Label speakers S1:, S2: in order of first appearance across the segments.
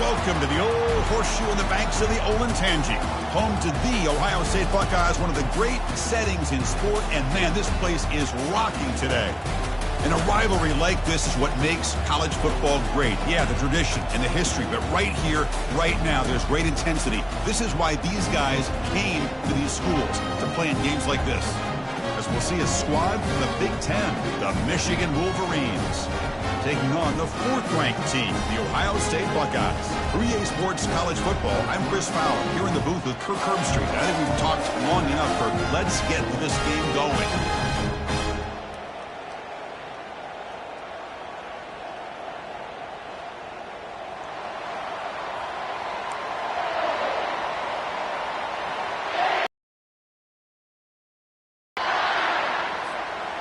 S1: welcome to the old horseshoe on the banks of the Olentangy, home to the Ohio State Buckeyes, one of the great settings in sport, and man, this place is rocking today. And a rivalry like this is what makes college football great. Yeah, the tradition and the history, but right here, right now, there's great intensity. This is why these guys came to these schools to play in games like this. As we'll see a squad from the Big Ten, the Michigan Wolverines, taking on the fourth-ranked team, the Ohio State Buckeyes. For EA Sports College Football, I'm Chris Fowler, here in the booth with Kirk Herbstreit. I think we've talked long enough, Kirk. Let's get this game going.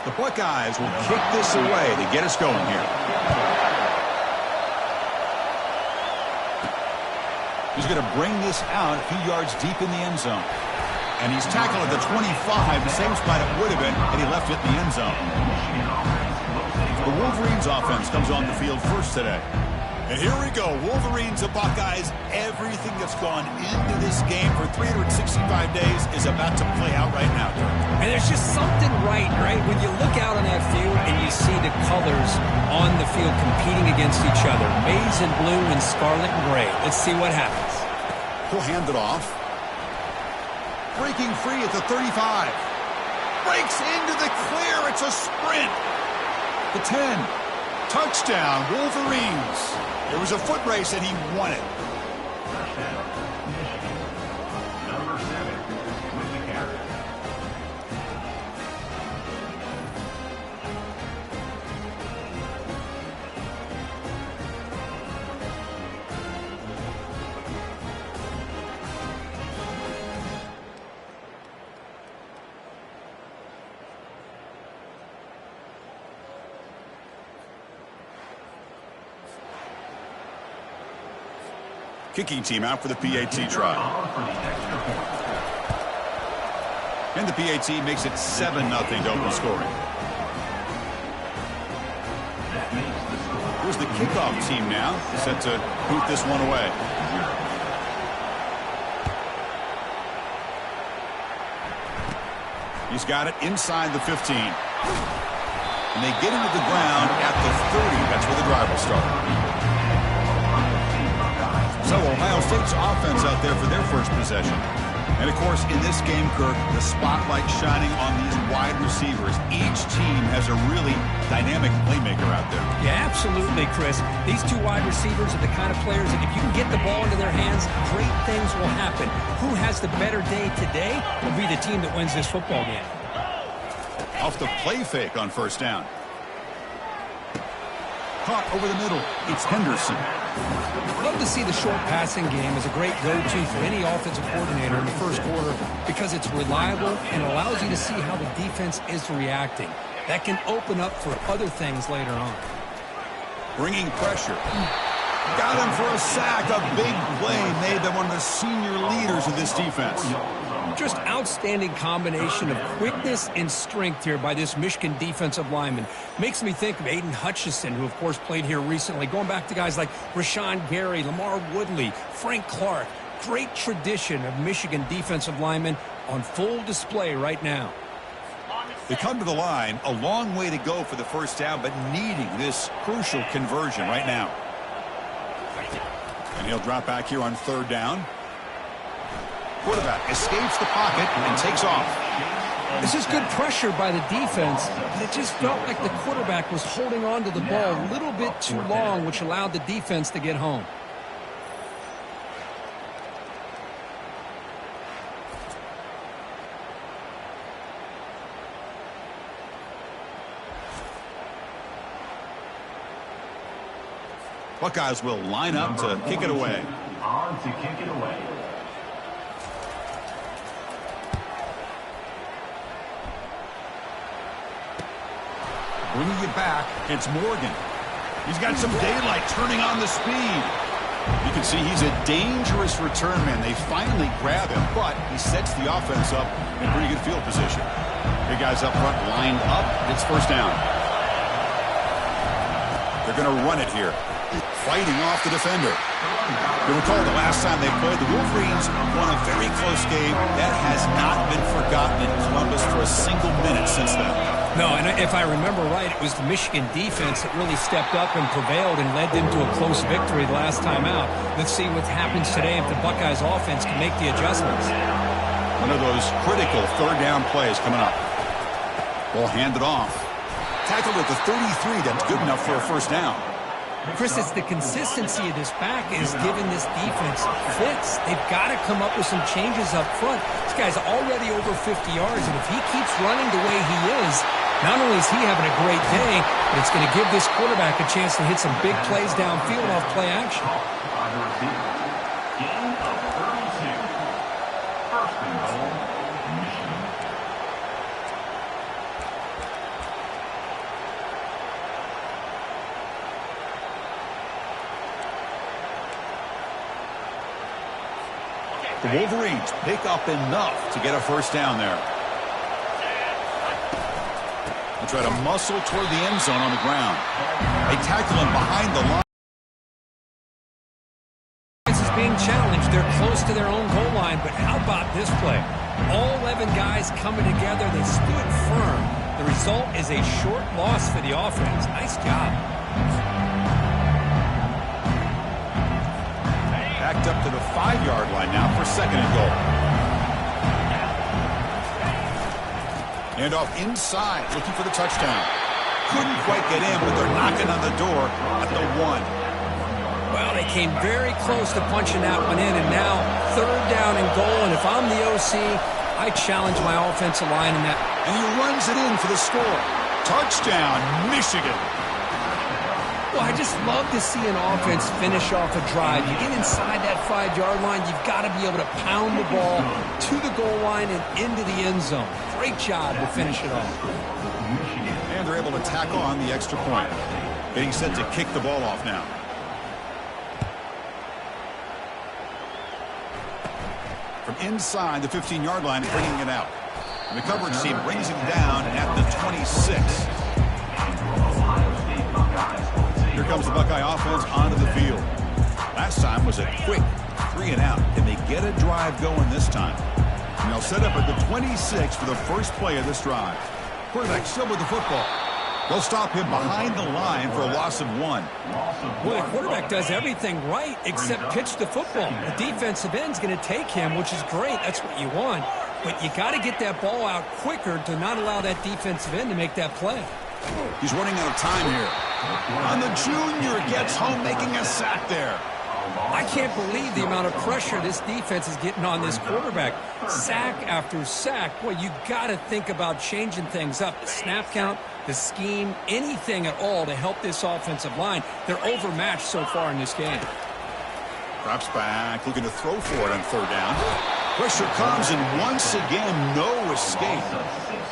S1: The Buckeyes will kick this away to get us going here. He's going to bring this out a few yards deep in the end zone. And he's tackled at the 25, the same spot it would have been had he left it in the end zone. The Wolverines offense comes on the field first today. And here we go, Wolverines and Buckeyes. Everything that's gone into this game for 365 days is about to play out right now.
S2: And there's just something right? When you look out on that field and you see the colors on the field competing against each other. Maize and blue and scarlet and gray. Let's see what happens.
S1: He'll hand it off. Breaking free at the 35. Breaks into the clear. It's a sprint. The 10. Touchdown, Wolverines. It was a foot race, and he won it.
S3: Number 7 with the carry.
S1: Kicking team out for the PAT try. And the PAT makes it 7-0 to open scoring. Here's the kickoff team now, set to boot this one away. He's got it inside the 15. And they get him to the ground at the 30. That's where the drive will start. So Ohio State's offense out there for their first possession. And, of course, in this game, Kirk, the spotlight shining on these wide receivers. Each team has a really dynamic playmaker out there.
S2: Yeah, absolutely, Chris. These two wide receivers are the kind of players that if you can get the ball into their hands, great things will happen. Who has the better day today will be the team that wins this football game.
S1: Off the play fake on first down. Caught over the middle. It's Henderson.
S2: Love to see the short passing game as a great go-to for any offensive coordinator in the first quarter because it's reliable and allows you to see how the defense is reacting. That can open up for other things later on.
S1: Bringing pressure. Got him for a sack. A big play made by one of the senior leaders of this defense.
S2: Just outstanding combination of quickness and strength here by this Michigan defensive lineman. Makes me think of Aiden Hutchinson, who, of course, played here recently. Going back to guys like Rashawn Gary, Lamar Woodley, Frank Clark. Great tradition of Michigan defensive linemen on full display right now.
S1: They come to the line, a long way to go for the first down, but needing this crucial conversion right now. And he'll drop back here on third down. Quarterback escapes the pocket and takes off.
S2: This is good pressure by the defense. It just felt like the quarterback was holding on to the ball a little bit too long, which allowed the defense to get home.
S1: Buckeyes will line up to kick it away.
S3: On to kick it away.
S1: Bringing it back, it's Morgan. He's got some daylight turning on the speed. You can see he's a dangerous return man. They finally grab him, but he sets the offense up in pretty good field position. Big guys up front lined up. It's first down. They're going to run it here. Fighting off the defender. You recall the last time they played, the Wolverines won a very close game. That has not been forgotten in Columbus for a single minute since then.
S2: No, and if I remember right, it was the Michigan defense that really stepped up and prevailed and led them to a close victory the last time out. Let's see what happens today if the Buckeyes offense can make the adjustments.
S1: One of those critical third down plays coming up. Ball handed off. Tackled at the 33. That's good enough for a first down.
S2: Chris, it's the consistency of this back is giving this defense fits. They've got to come up with some changes up front. This guy's already over 50 yards, and if he keeps running the way he is, not only is he having a great day, but it's going to give this quarterback a chance to hit some big plays downfield off play action.
S3: Gain of 32. First and goal, Michigan.
S1: The Wolverines pick up enough to get a first down there. They try to muscle toward the end zone on the ground. They tackle him behind the line.
S2: This is being challenged. They're close to their own goal line, but how about this play? All 11 guys coming together. They stood firm. The result is a short loss for the offense. Nice job.
S1: Backed up to the 5-yard line now for second and goal. And off inside, looking for the touchdown. Couldn't quite get in, but they're knocking on the door at the 1.
S2: Well, they came very close to punching that one in, and now third down and goal. And if I'm the OC, I challenge my offensive line in that.
S1: And he runs it in for the score. Touchdown, Michigan.
S2: Well, I just love to see an offense finish off a drive. You get inside that 5-yard line, you've got to be able to pound the ball to the goal line and into the end zone. Great job to finish it off.
S1: And they're able to tack on the extra point. Getting set to kick the ball off now. From inside the 15-yard line, bringing it out. And the coverage team brings him down at the 26. Here comes the Buckeye offense onto the field. Last time was a quick 3-and-out. Can they get a drive going this time? And they'll set up at the 26 for the first play of this drive. Quarterback still with the football. They'll stop him behind the line for a loss of 1.
S2: Well, the quarterback does everything right except pitch the football. The defensive end's going to take him, which is great. That's what you want. But you got to get that ball out quicker to not allow that defensive end to make that play.
S1: He's running out of time here. And the junior gets home, making a sack there.
S2: I can't believe the amount of pressure this defense is getting on this quarterback. Sack after sack. Boy, you got to think about changing things up. The snap count, the scheme, anything at all to help this offensive line. They're overmatched so far in this game.
S1: Drops back, looking to throw for it on third down. Pressure comes, and once again, no escape.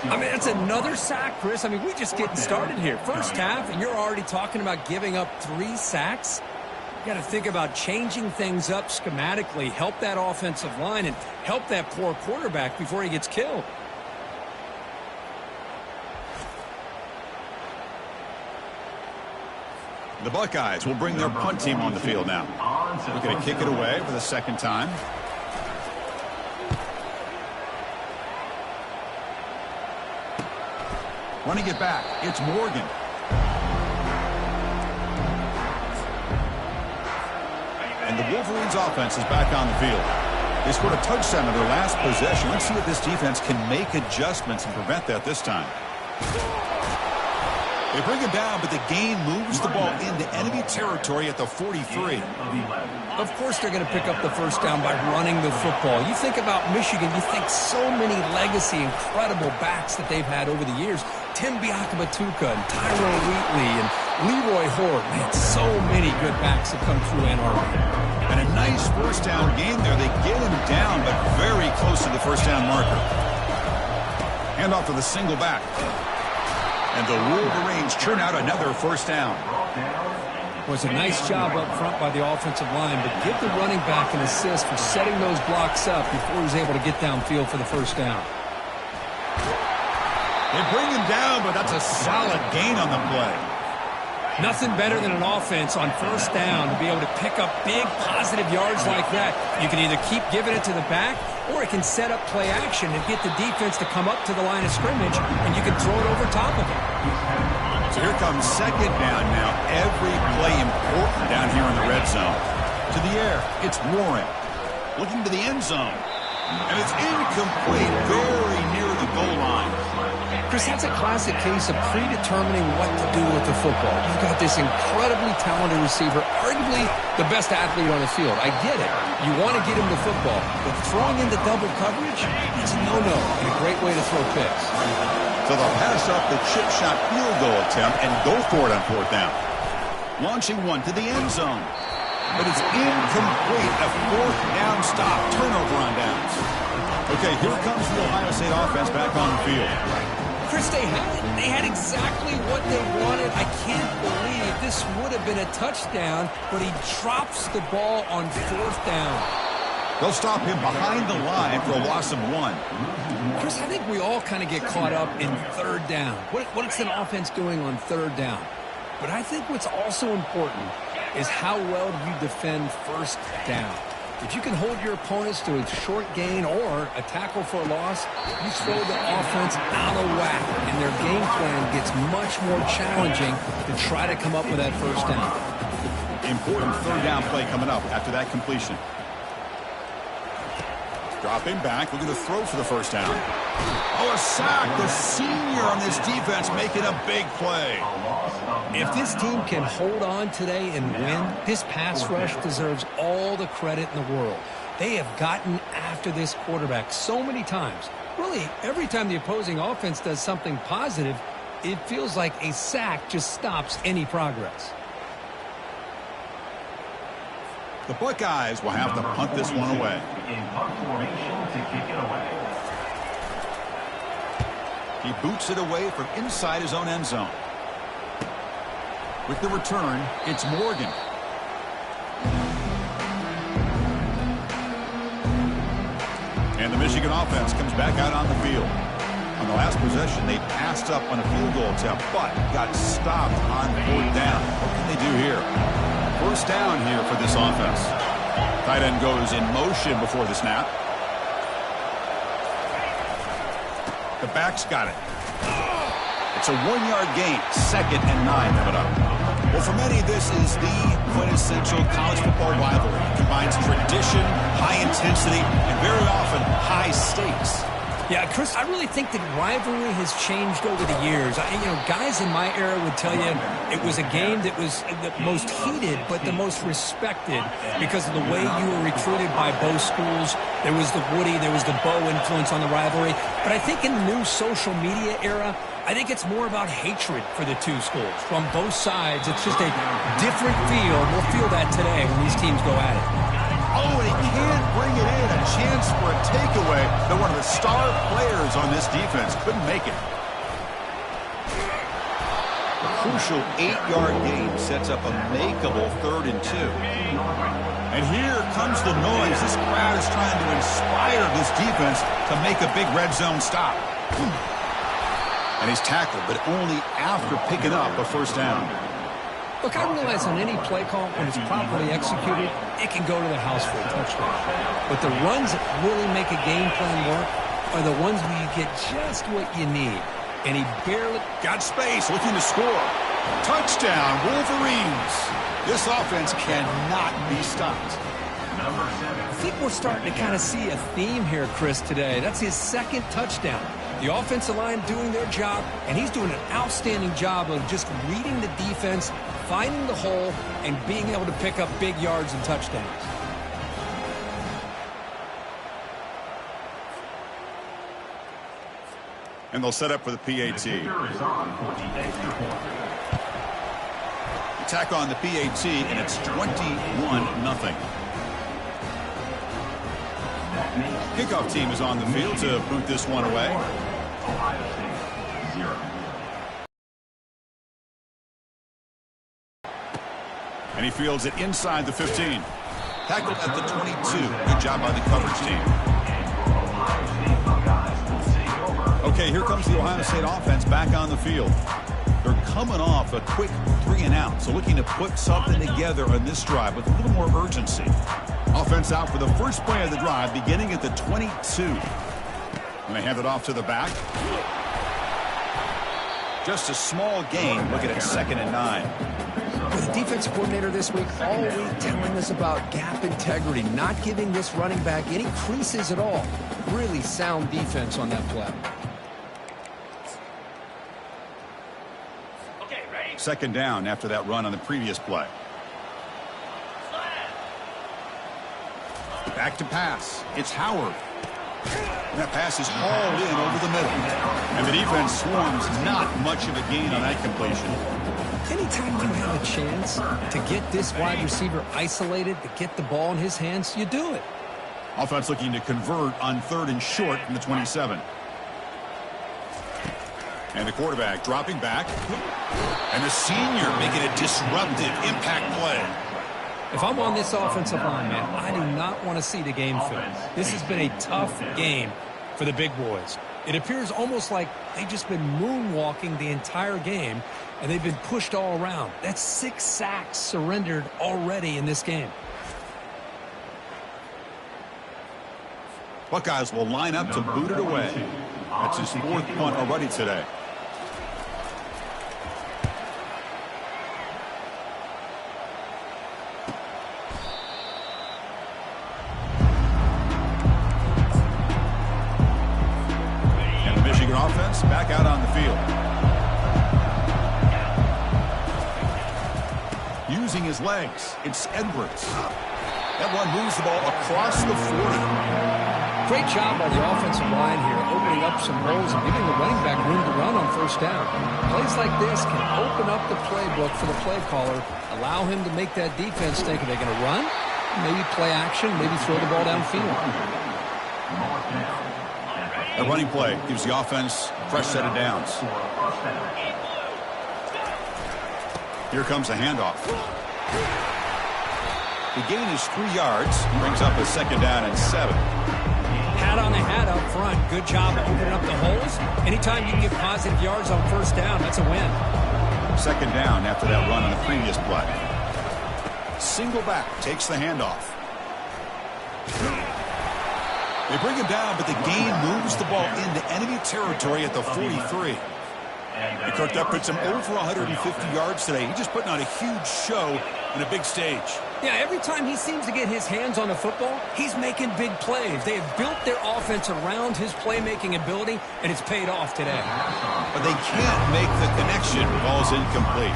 S2: I mean, that's another sack, Chris. I mean, we're just getting started here. First half, and you're already talking about giving up 3 sacks. You got to think about changing things up schematically, help that offensive line, and help that poor quarterback before he gets killed.
S1: The Buckeyes will bring their punt team on the field now. We're going to kick it away for the second time. Running it back, it's Morgan. And the Wolverines offense is back on the field. They scored a touchdown in their last possession. Let's see if this defense can make adjustments and prevent that this time. They bring him down, but the game moves the ball into enemy territory at the 43.
S2: Of course they're going to pick up the first down by running the football. You think about Michigan, you think so many legacy, incredible backs that they've had over the years. Tim Biakabatuka and Tyrone Wheatley and Leroy Horde. Man, so many good backs have come through Ann Arbor.
S1: And a nice first down game there. They get him down, but very close to the first down marker. Hand off to the single back. And the Wolverines churn out another first down.
S2: Was a nice job up front by the offensive line, but give the running back an assist for setting those blocks up before he was able to get downfield for the first down.
S1: They bring him down, but that's a solid gain on the play.
S2: Nothing better than an offense on first down to be able to pick up big positive yards like that. You can either keep giving it to the back, or it can set up play action and get the defense to come up to the line of scrimmage, and you can throw it over top of it.
S1: So here comes second down now. Every play important down here in the red zone. To the air, it's Warren. Looking to the end zone. And it's incomplete, very near the goal line.
S2: Chris, that's a classic case of predetermining what to do with the football. You've got this incredibly talented receiver, arguably the best athlete on the field. I get it. You want to get him the football, but throwing into double coverage, it's a no-no and a great way to throw picks.
S1: So they'll pass up the chip shot field goal attempt and go for it on fourth down. Launching one to the end zone. But it's incomplete. A fourth down stop. Turnover on downs. Okay, here comes the Ohio State offense back on the field.
S2: Chris, they had exactly what they wanted. I can't believe this would have been a touchdown, but he drops the ball on fourth down.
S1: They'll stop him behind the line for a loss of 1.
S2: Chris, I think we all kind of get caught up in third down. What's an offense doing on third down? But I think what's also important is how well you defend first down. If you can hold your opponents to a short gain or a tackle for a loss, you throw the offense out of whack, and their game plan gets much more challenging to try to come up with that first down.
S1: Important third down play coming up after that completion. Dropping back, looking to throw for the first down. Oh, a sack. The senior on this defense making a big play.
S2: If this team can hold on today and win, this pass rush deserves all the credit in the world. They have gotten after this quarterback so many times. Really, every time the opposing offense does something positive, it feels like a sack just stops any progress.
S1: The Buckeyes will have to punt this one away.
S3: In punt formation to kick it away.
S1: He boots it away from inside his own end zone. With the return, it's Morgan. And the Michigan offense comes back out on the field. On the last possession, they passed up on a field goal attempt, but got stopped on fourth down. What can they do here? First down here for this offense. Tight end goes in motion before the snap. The back's got it. It's a 1-yard gain. 2nd and 9 coming up. Well, for many, this is the quintessential college football rivalry. It combines tradition, high intensity, and very often high stakes.
S2: Yeah, Chris, I really think that rivalry has changed over the years. Guys in my era would tell you it was a game that was the most heated but the most respected because of the way you were recruited by both schools. There was the Woody, there was the Bo influence on the rivalry. But I think in the new social media era, I think it's more about hatred for the two schools. From both sides, it's just a different feel. We'll feel that today when these teams go at it.
S1: Oh, and he can't bring it in. A chance for a takeaway that one of the star players on this defense couldn't make it. A crucial 8-yard gain sets up a makeable 3rd and 2. And here comes the noise. This crowd is trying to inspire this defense to make a big red zone stop. And he's tackled, but only after picking up a first down.
S2: Look, I realize on any play call, when it's properly executed, it can go to the house for a touchdown. But the runs that really make a game plan work are the ones where you get just what you need. And he barely
S1: got space, looking to score. Touchdown, Wolverines. This offense cannot be stopped.
S2: I think we're starting to kind of see a theme here, Chris, today. That's his 2nd touchdown. The offensive line doing their job, and he's doing an outstanding job of just reading the defense, finding the hole, and being able to pick up big yards and touchdowns.
S1: And they'll set up for the PAT. Attack on the PAT, and it's 21-0. Kickoff team is on the field to boot this one away.
S3: Ohio State 0.
S1: And he fields it inside the 15. Tackled at the 22. Good job by the coverage team. Okay, here comes the Ohio State offense back on the field. They're coming off a quick 3-and-out, so looking to put something together on this drive with a little more urgency. Offense out for the first play of the drive, beginning at the 22. And they hand it off to the back. Just a small gain, looking at 2nd and 9.
S2: With the defensive coordinator this week all week telling us about gap integrity, not giving this running back any creases at all. Really sound defense on that play.
S1: 2nd down after that run on the previous play. Back to pass. It's Howard. And that pass is hauled in over the middle. And the defense swarms not much of a gain on that completion.
S2: Anytime you have a chance to get this wide receiver isolated, to get the ball in his hands, you do it.
S1: Offense looking to convert on 3rd and short from the 27. And the quarterback dropping back. And the senior making a disruptive impact play.
S2: If I'm on this offensive line, man, I do not want to see the game film. This has been a tough game for the big boys. It appears almost like they've just been moonwalking the entire game, and they've been pushed all around. That's 6 sacks surrendered already in this game.
S1: Buckeyes will line up to boot it away. That's his 4th punt already today. Offense back out on the field. Using his legs, it's Edwards. That one moves the ball across the 40.
S2: Great job by the offensive line here, opening up some holes and giving the running back room to run on 1st down. Plays like this can open up the playbook for the play caller, allow him to make that defense think, are they going to run? Maybe play action, maybe throw the ball downfield.
S1: A running play gives the offense a fresh set of downs. Here comes a handoff. The gain is 3 yards. Brings up a 2nd down and 7.
S2: Hat on a hat up front. Good job of opening up the holes. Anytime you can get positive yards on 1st down, that's a win.
S1: 2nd down after that run on the previous play. Single back takes the handoff. They bring him down, but the gain moves the ball into enemy territory at the 43. And Kirk, that puts him over 150 yards today. He's just putting on a huge show on a big stage.
S2: Yeah, every time he seems to get his hands on the football, he's making big plays. They have built their offense around his playmaking ability, and it's paid off today.
S1: But they can't make the connection. Ball's incomplete.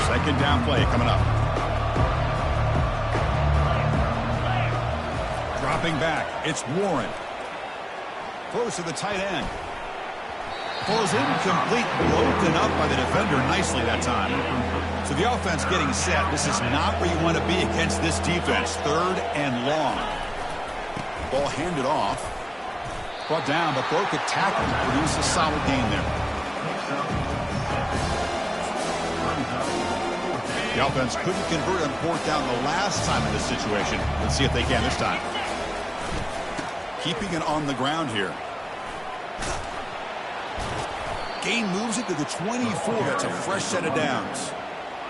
S1: 2nd down play coming up. Dropping back, it's Warren. Throws to the tight end. Ball is incomplete, broken up by the defender nicely that time. So the offense getting set. This is not where you want to be against this defense. 3rd and long. Ball handed off. Brought down, but broke a tackle. Produced a solid gain there. The offense couldn't convert on 4th down the last time in this situation. Let's see if they can this time. Keeping it on the ground here. Gain moves it to the 24. That's a fresh set of downs.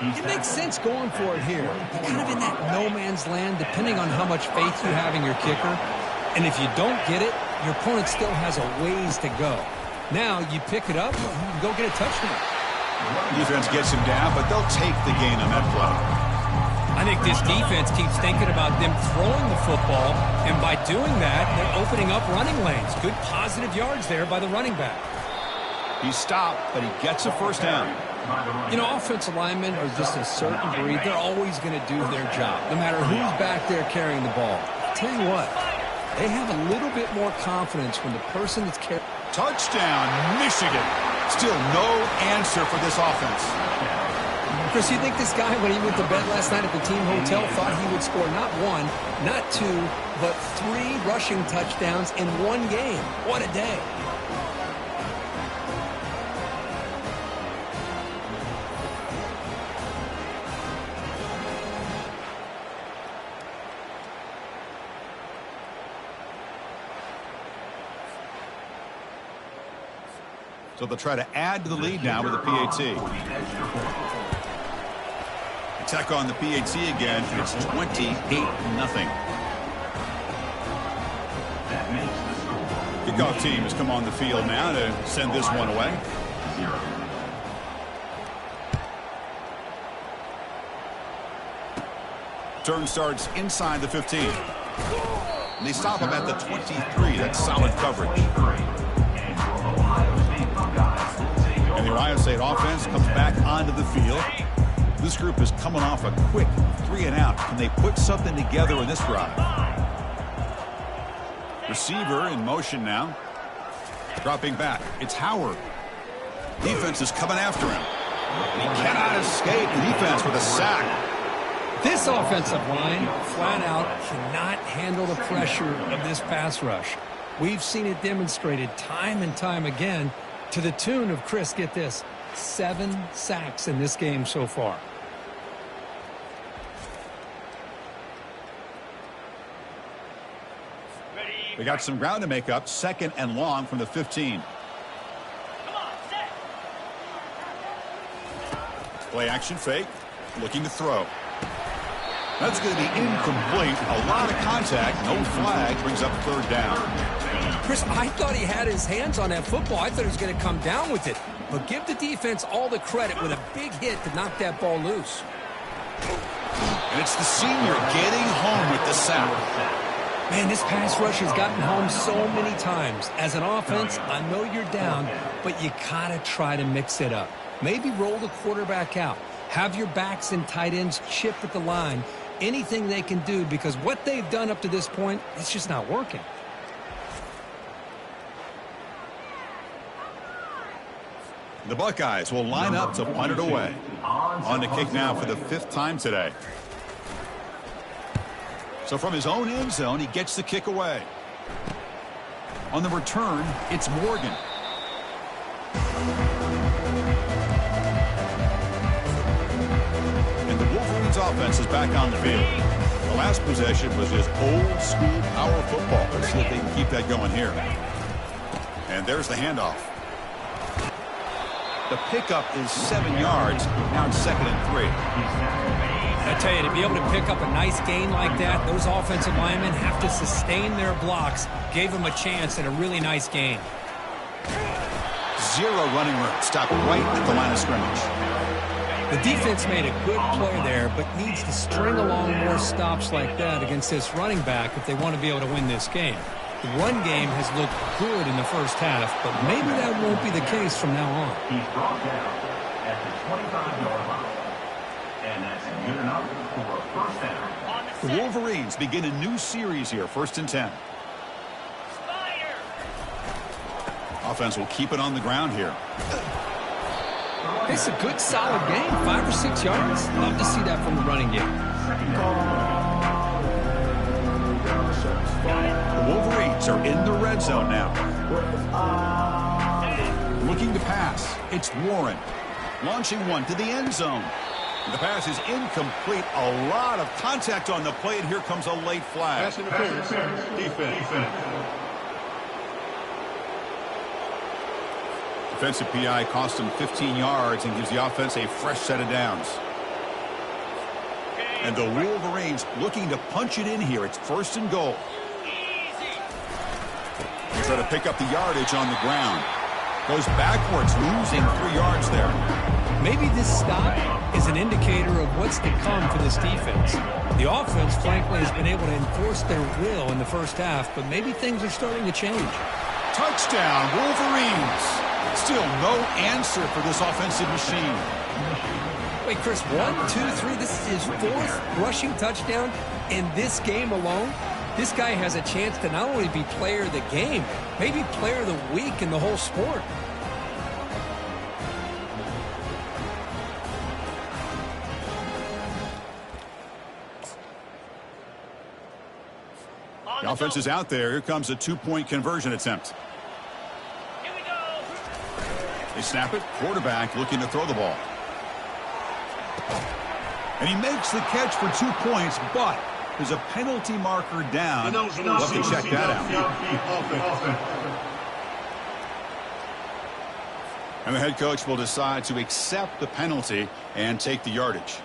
S2: It makes sense going for it here. You're kind of in that no man's land, depending on how much faith you have in your kicker. And if you don't get it, your opponent still has a ways to go. Now you pick it up, you can go get a touchdown.
S1: Defense gets him down, but they'll take the gain on that play.
S2: I think this defense keeps thinking about them throwing the football, and by doing that, they're opening up running lanes. Good positive yards there by the running back.
S1: He stopped, but he gets a 1st down.
S2: You know, offensive linemen are just a certain breed. They're always going to do their job, no matter who's back there carrying the ball. I'll tell you what, they have a little bit more confidence when the person that's carrying.
S1: Touchdown, Michigan. Still no answer for this offense.
S2: Chris, you think this guy, when he went to bed last night at the team hotel, thought he would score not 1, not 2, but 3 rushing touchdowns in 1 game? What a day.
S1: So they'll try to add to the lead now with a PAT. Attack on the PAT again. It's 28-0. Kickoff team has come on the field now to send this one away.
S3: 0.
S1: Turn starts inside the 15. And they stop him at the 23. That's solid coverage. And the Ohio State offense comes back onto the field. This group is coming off a quick 3-and-out. Can they put something together in this drive? Receiver in motion now. Dropping back. It's Howard. Defense is coming after him. And he cannot escape the defense with a sack.
S2: This offensive line, flat out, cannot handle the pressure of this pass rush. We've seen it demonstrated time and time again to the tune of, Chris, get this, 7 sacks in this game so far.
S1: They got some ground to make up. 2nd and long from the 15. Play action fake. Looking to throw. That's going to be incomplete. A lot of contact. No flag. Brings up 3rd down.
S2: Chris, I thought he had his hands on that football. I thought he was going to come down with it. But give the defense all the credit with a big hit to knock that ball loose.
S1: And it's the senior getting home with the sack.
S2: Man, this pass rush has gotten home so many times. As an offense, I know you're down, but you got to try to mix it up. Maybe roll the quarterback out. Have your backs and tight ends chip at the line. Anything they can do, because what they've done up to this point, it's just not working.
S1: The Buckeyes will line up to punt it away. On to kick now for the 5th time today. So from his own end zone, he gets the kick away. On the return, it's Morgan. And the Wolverines offense is back on the field. The last possession was just old school power football. Let's see if they can keep that going here. And there's the handoff. The pickup is 7 yards. Now it's 2nd and 3.
S2: I tell you, to be able to pick up a nice gain like that, those offensive linemen have to sustain their blocks. Gave them a chance at a really nice gain.
S1: 0 running room. Stopped right at the line of scrimmage.
S2: The defense made a good play there, but needs to string along more stops like that against this running back if they want to be able to win this game. The run game has looked good in the first half, but maybe that won't be the case from now on.
S3: He's brought down at the 25-yard line. And that's good enough for a 1st down.
S1: The Wolverines begin a new series here, 1st and 10. Offense will keep it on the ground here.
S2: It's a good, solid game. 5 or 6 yards. Love to see that from the running game.
S1: The Wolverines are in the red zone now. Looking to pass. It's Warren. Launching one to the end zone. The pass is incomplete. A lot of contact on the play, and here comes a late flag.
S3: Pass interference. Defense.
S1: Defensive PI cost him 15 yards and gives the offense a fresh set of downs. And the Wolverines looking to punch it in here. It's 1st and goal. They try to pick up the yardage on the ground. Goes backwards, losing 3 yards there.
S2: Maybe this stop is an indicator of what's to come for this defense. The offense, frankly, has been able to enforce their will in the first half, but maybe things are starting to change.
S1: Touchdown, Wolverines. Still no answer for this offensive machine.
S2: Wait, Chris, 1, 2, 3. This is his 4th rushing touchdown in this game alone. This guy has a chance to not only be player of the game, maybe player of the week in the whole sport.
S1: The offense is out there. Here comes a 2-point conversion attempt.
S4: Here we go.
S1: They snap it. Quarterback looking to throw the ball. And he makes the catch for 2 points, but there's a penalty marker down. We'll have to check that out. And the head coach will decide to accept the penalty and take the yardage.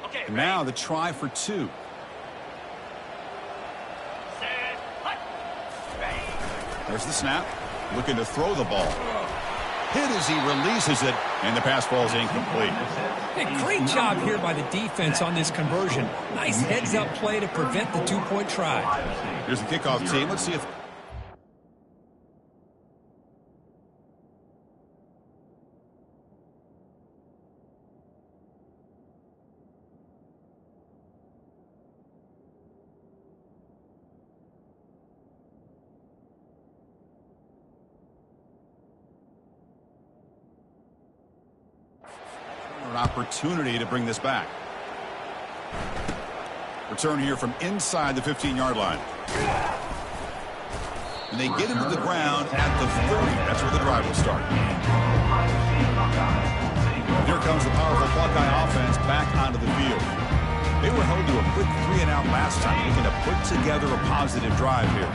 S4: Okay,
S1: And now the try for 2.
S4: set, hut. Ready.
S1: There's the snap. Looking to throw the ball. Hit as he releases it, and the pass ball is incomplete.
S2: Hey, great job here by the defense on this conversion. Nice heads-up play to prevent the 2-point try.
S1: Here's the kickoff team. Let's see if... an opportunity to bring this back. Return here from inside the 15-yard line. And they get him to the ground at the 30. That's where the drive will start. Here comes the powerful Buckeye offense back onto the field. They were held to a quick 3-and-out last time, looking to put together a positive drive here.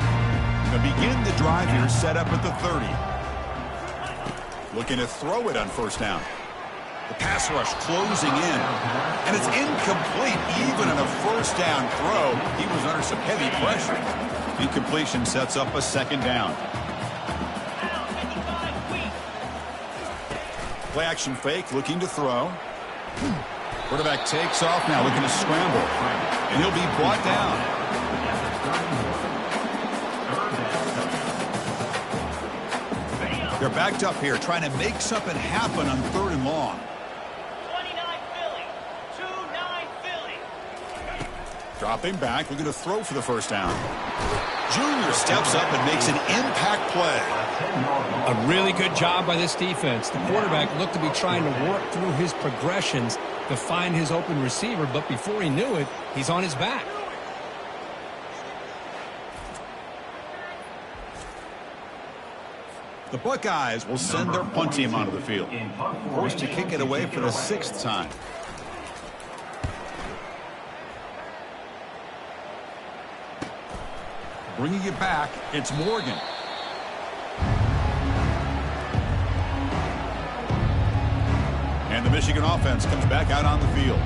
S1: To begin the drive here, set up at the 30. Looking to throw it on first down. The pass rush closing in. And it's incomplete. Even on a first down throw, he was under some heavy pressure. Incompletion sets up a second down. Play action fake, looking to throw. Quarterback takes off now, looking to scramble. And he'll be brought down. They're backed up here, trying to make something happen on 3rd and long.
S4: 29 Philly. 2-9 Philly.
S1: Dropping back, looking to throw for the first down. Junior steps up and makes an impact play.
S2: A really good job by this defense. The quarterback looked to be trying to work through his progressions to find his open receiver, but before he knew it, he's on his back.
S1: The Buckeyes will send their punt team onto the field. Forced to kick it away for the 6th time. Bringing it back, it's Morgan. And the Michigan offense comes back out on the field.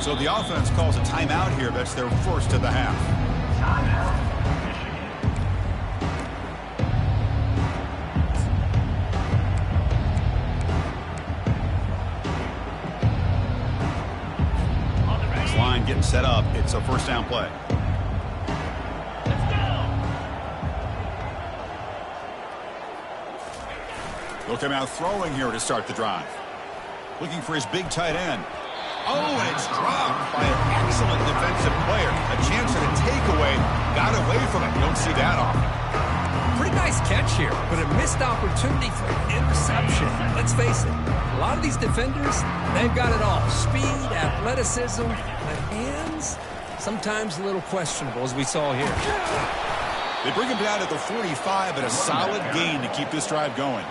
S1: So the offense calls a timeout here. That's their first of the half. This line getting set up. It's a first down play.
S4: Let's go.
S1: He'll come out throwing here to start the drive. Looking for his big tight end. Oh, and it's dropped by an excellent defensive player. A chance at a takeaway. Got away from it. You don't see that often.
S2: Pretty nice catch here, but a missed opportunity for an interception. Let's face it, a lot of these defenders, they've got it all. Speed, athleticism, but hands, sometimes a little questionable, as we saw here.
S1: They bring him down at the 45, but a solid gain to keep this drive going.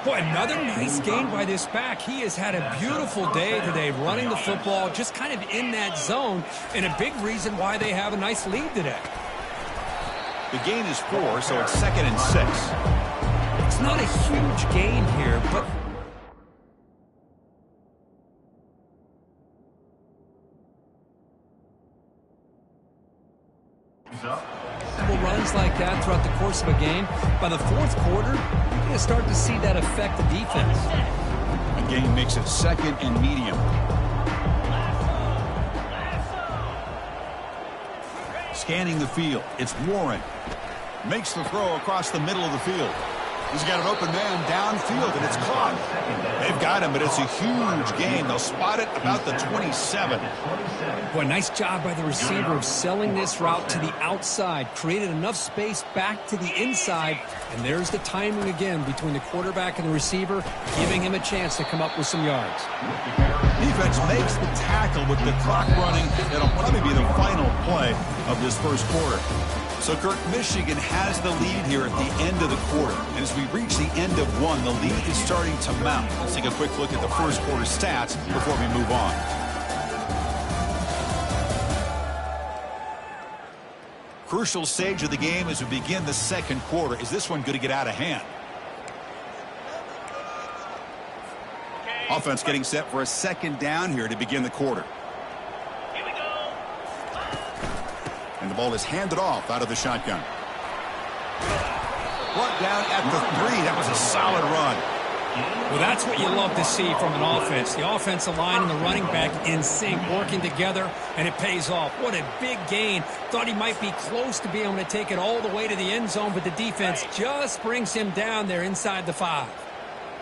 S2: Boy, another nice gain by this back. He has had a beautiful day today running the football, just kind of in that zone, and a big reason why they have a nice lead today.
S1: The gain is 4, so it's 2nd and 6.
S2: It's not a huge gain here, but runs like that throughout the course of a game. By the 4th quarter, you're going to start to see that affect the defense.
S1: The gain makes it 2nd and medium. Scanning the field, it's Warren. Makes the throw across the middle of the field. He's got an open man downfield, and it's caught. They've got him, but it's a huge gain. They'll spot it about the 27.
S2: Boy, nice job by the receiver of selling this route to the outside. Created enough space back to the inside. And there's the timing again between the quarterback and the receiver, giving him a chance to come up with some yards.
S1: Defense makes the tackle with the clock running. It'll probably be the final play of this first quarter. So, Kirk, Michigan has the lead here at the end of the quarter. And as we reach the end of one, the lead is starting to mount. Let's take a quick look at the first quarter stats before we move on. Crucial stage of the game as we begin the second quarter. Is this one going to get out of hand? Offense getting set for a second down here to begin the quarter.
S4: Here we go.
S1: And the ball is handed off out of the shotgun. Brought down at the 3. That was a solid run.
S2: Well, that's what you love to see from an offense. The offensive line and the running back in sync, working together, and it pays off. What a big gain. Thought he might be close to being able to take it all the way to the end zone, but the defense just brings him down there inside the 5.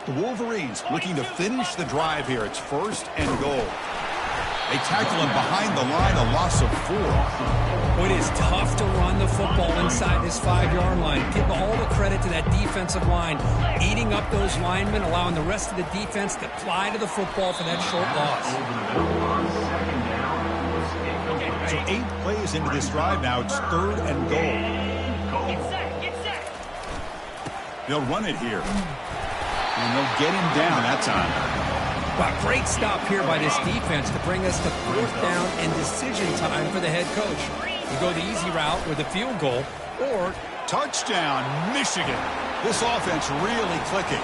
S1: The Wolverines looking to finish the drive here. It's 1st and goal. They tackle him behind the line, a loss of 4.
S2: It is tough to run the football inside this 5-yard line. Give all the credit to that defensive line, eating up those linemen, allowing the rest of the defense to fly to the football for that short loss.
S1: So 8 plays into this drive now. It's 3rd and goal.
S4: Get set, get set.
S1: They'll run it here. And they'll get him down that time.
S2: Wow, great stop here by this defense to bring us to 4th down and decision time for the head coach. You go the easy route with a field goal, or
S1: touchdown, Michigan. This offense really clicking.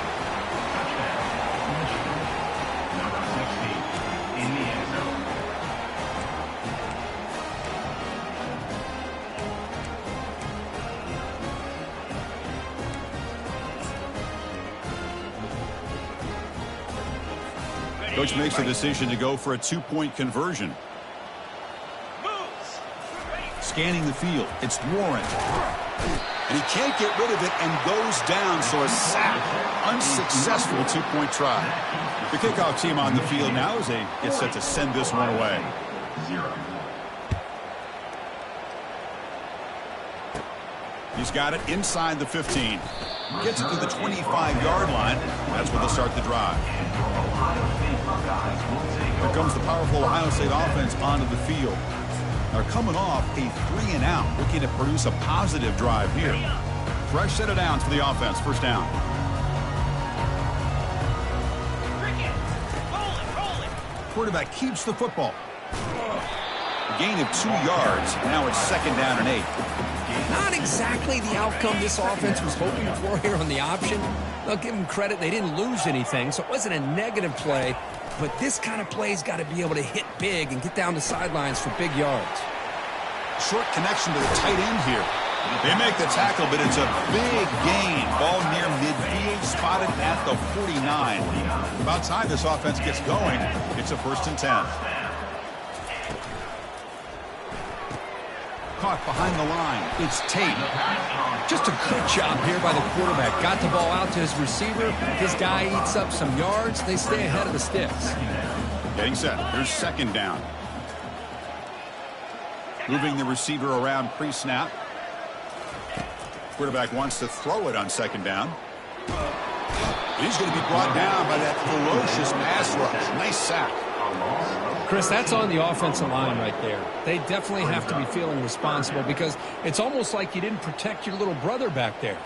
S3: Number 16 in the end zone.
S1: Coach makes the decision to go for a 2-point conversion.
S4: Moves.
S1: Scanning the field. It's Warren. And he can't get rid of it and goes down, so a sack. Unsuccessful 2-point try. The kickoff team on the field now as they get set to send this one away.
S3: 0.
S1: He's got it inside the 15. Gets it to the 25-yard line. That's where they'll start the drive. Here comes the powerful Ohio State offense onto the field. They're coming off a 3-and-out, looking to produce a positive drive here. Fresh set of downs for the offense. 1st down.
S4: Cricket. Roll it.
S1: Quarterback keeps the football. A gain of 2 yards. Now it's 2nd down and 8.
S2: not exactly the outcome this offense was hoping for here on the option. They'll give them credit. They didn't lose anything, so it wasn't a negative play. But this kind of play's got to be able to hit big and get down the sidelines for big yards.
S1: Short connection to the tight end here. They make the tackle, but it's a big gain. Ball near midfield, spotted at the 49. About time this offense gets going. It's a 1st and 10. Caught behind the line. It's Tate.
S2: Just a good job here by the quarterback. Got the ball out to his receiver. His guy eats up some yards. They stay ahead of the sticks.
S1: Getting set. Here's 2nd down. Moving the receiver around pre-snap. Quarterback wants to throw it on 2nd down. He's going to be brought down by that ferocious pass rush. Nice sack.
S2: Chris, that's on the offensive line right there. They definitely have to be feeling responsible because it's almost like you didn't protect your little brother back there.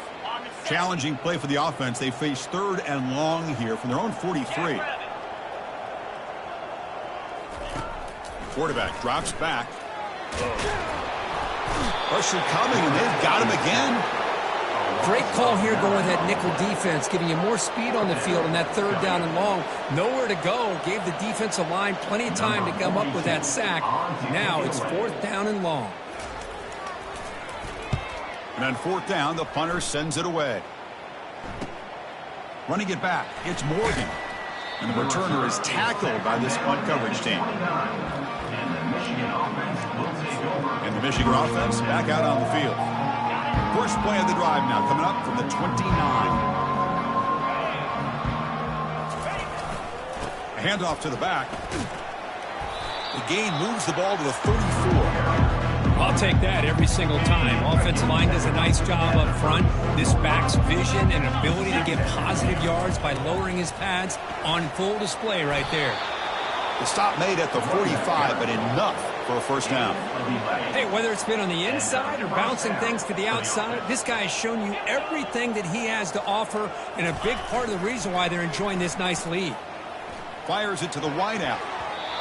S1: Challenging play for the offense. They face 3rd and long here from their own 43. Quarterback drops back. Pressure coming, and they've got him again.
S2: Great call here going with that nickel defense, giving you more speed on the field in that 3rd down and long. Nowhere to go. Gave the defensive line plenty of time to come up with that sack. Now it's 4th down and long.
S1: And on 4th down, the punter sends it away. Running it back, it's Morgan. And the returner is tackled by this punt coverage team. And the Michigan offense back out on the field. First play of the drive now, coming up from the 29. A handoff to the back. The gain moves the ball to the 34.
S2: I'll take that every single time. Offensive line does a nice job up front. This back's vision and ability to get positive yards by lowering his pads on full display right there.
S1: The stop made at the 45, but enough for a first down.
S2: Hey, whether it's been on the inside or bouncing things to the outside, this guy has shown you everything that he has to offer, and a big part of the reason why they're enjoying this nice lead.
S1: Fires it to the wideout.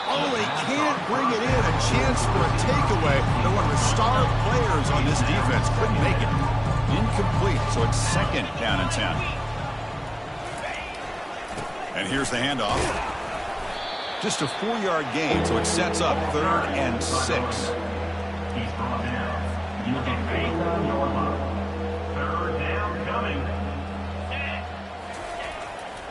S1: Oh, they can't bring it in. A chance for a takeaway. They're one of the star players on this defense. Couldn't make it. Incomplete, so it's second down and 10. And here's the handoff. Just a 4-yard gain, so it sets up 3rd and 6.
S3: He's brought down. Looking 8-yard line. 3rd down coming.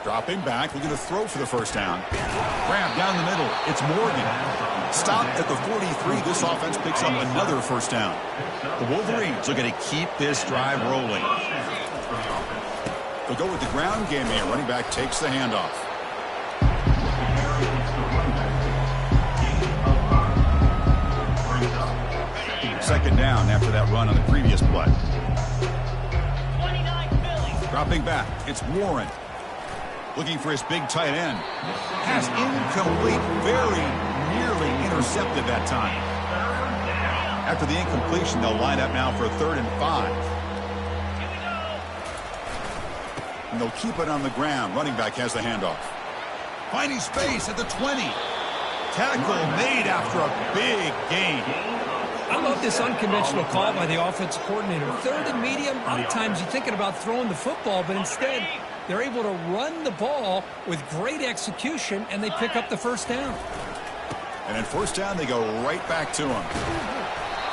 S1: Dropping back, looking to throw for the first down. Grab down the middle. It's Morgan. Stopped at the 43. This offense picks up another first down. The Wolverines looking to keep this drive rolling. They'll go with the ground game here. Running back takes the handoff. Second down after that run on the previous play.
S4: 29 Philly.
S1: Dropping back, it's Warren. Looking for his big tight end. Pass incomplete, very nearly intercepted that time. After the incompletion, they'll line up now for a 3rd and 5.
S4: Here we go.
S1: And they'll keep it on the ground. Running back has the handoff. Finding space at the 20. Tackle made after a big gain.
S2: I love this unconventional call by the offensive coordinator. 3rd and medium, a lot of times you're thinking about throwing the football, but instead they're able to run the ball with great execution, and they pick up the first down.
S1: And then first down, they go right back to him.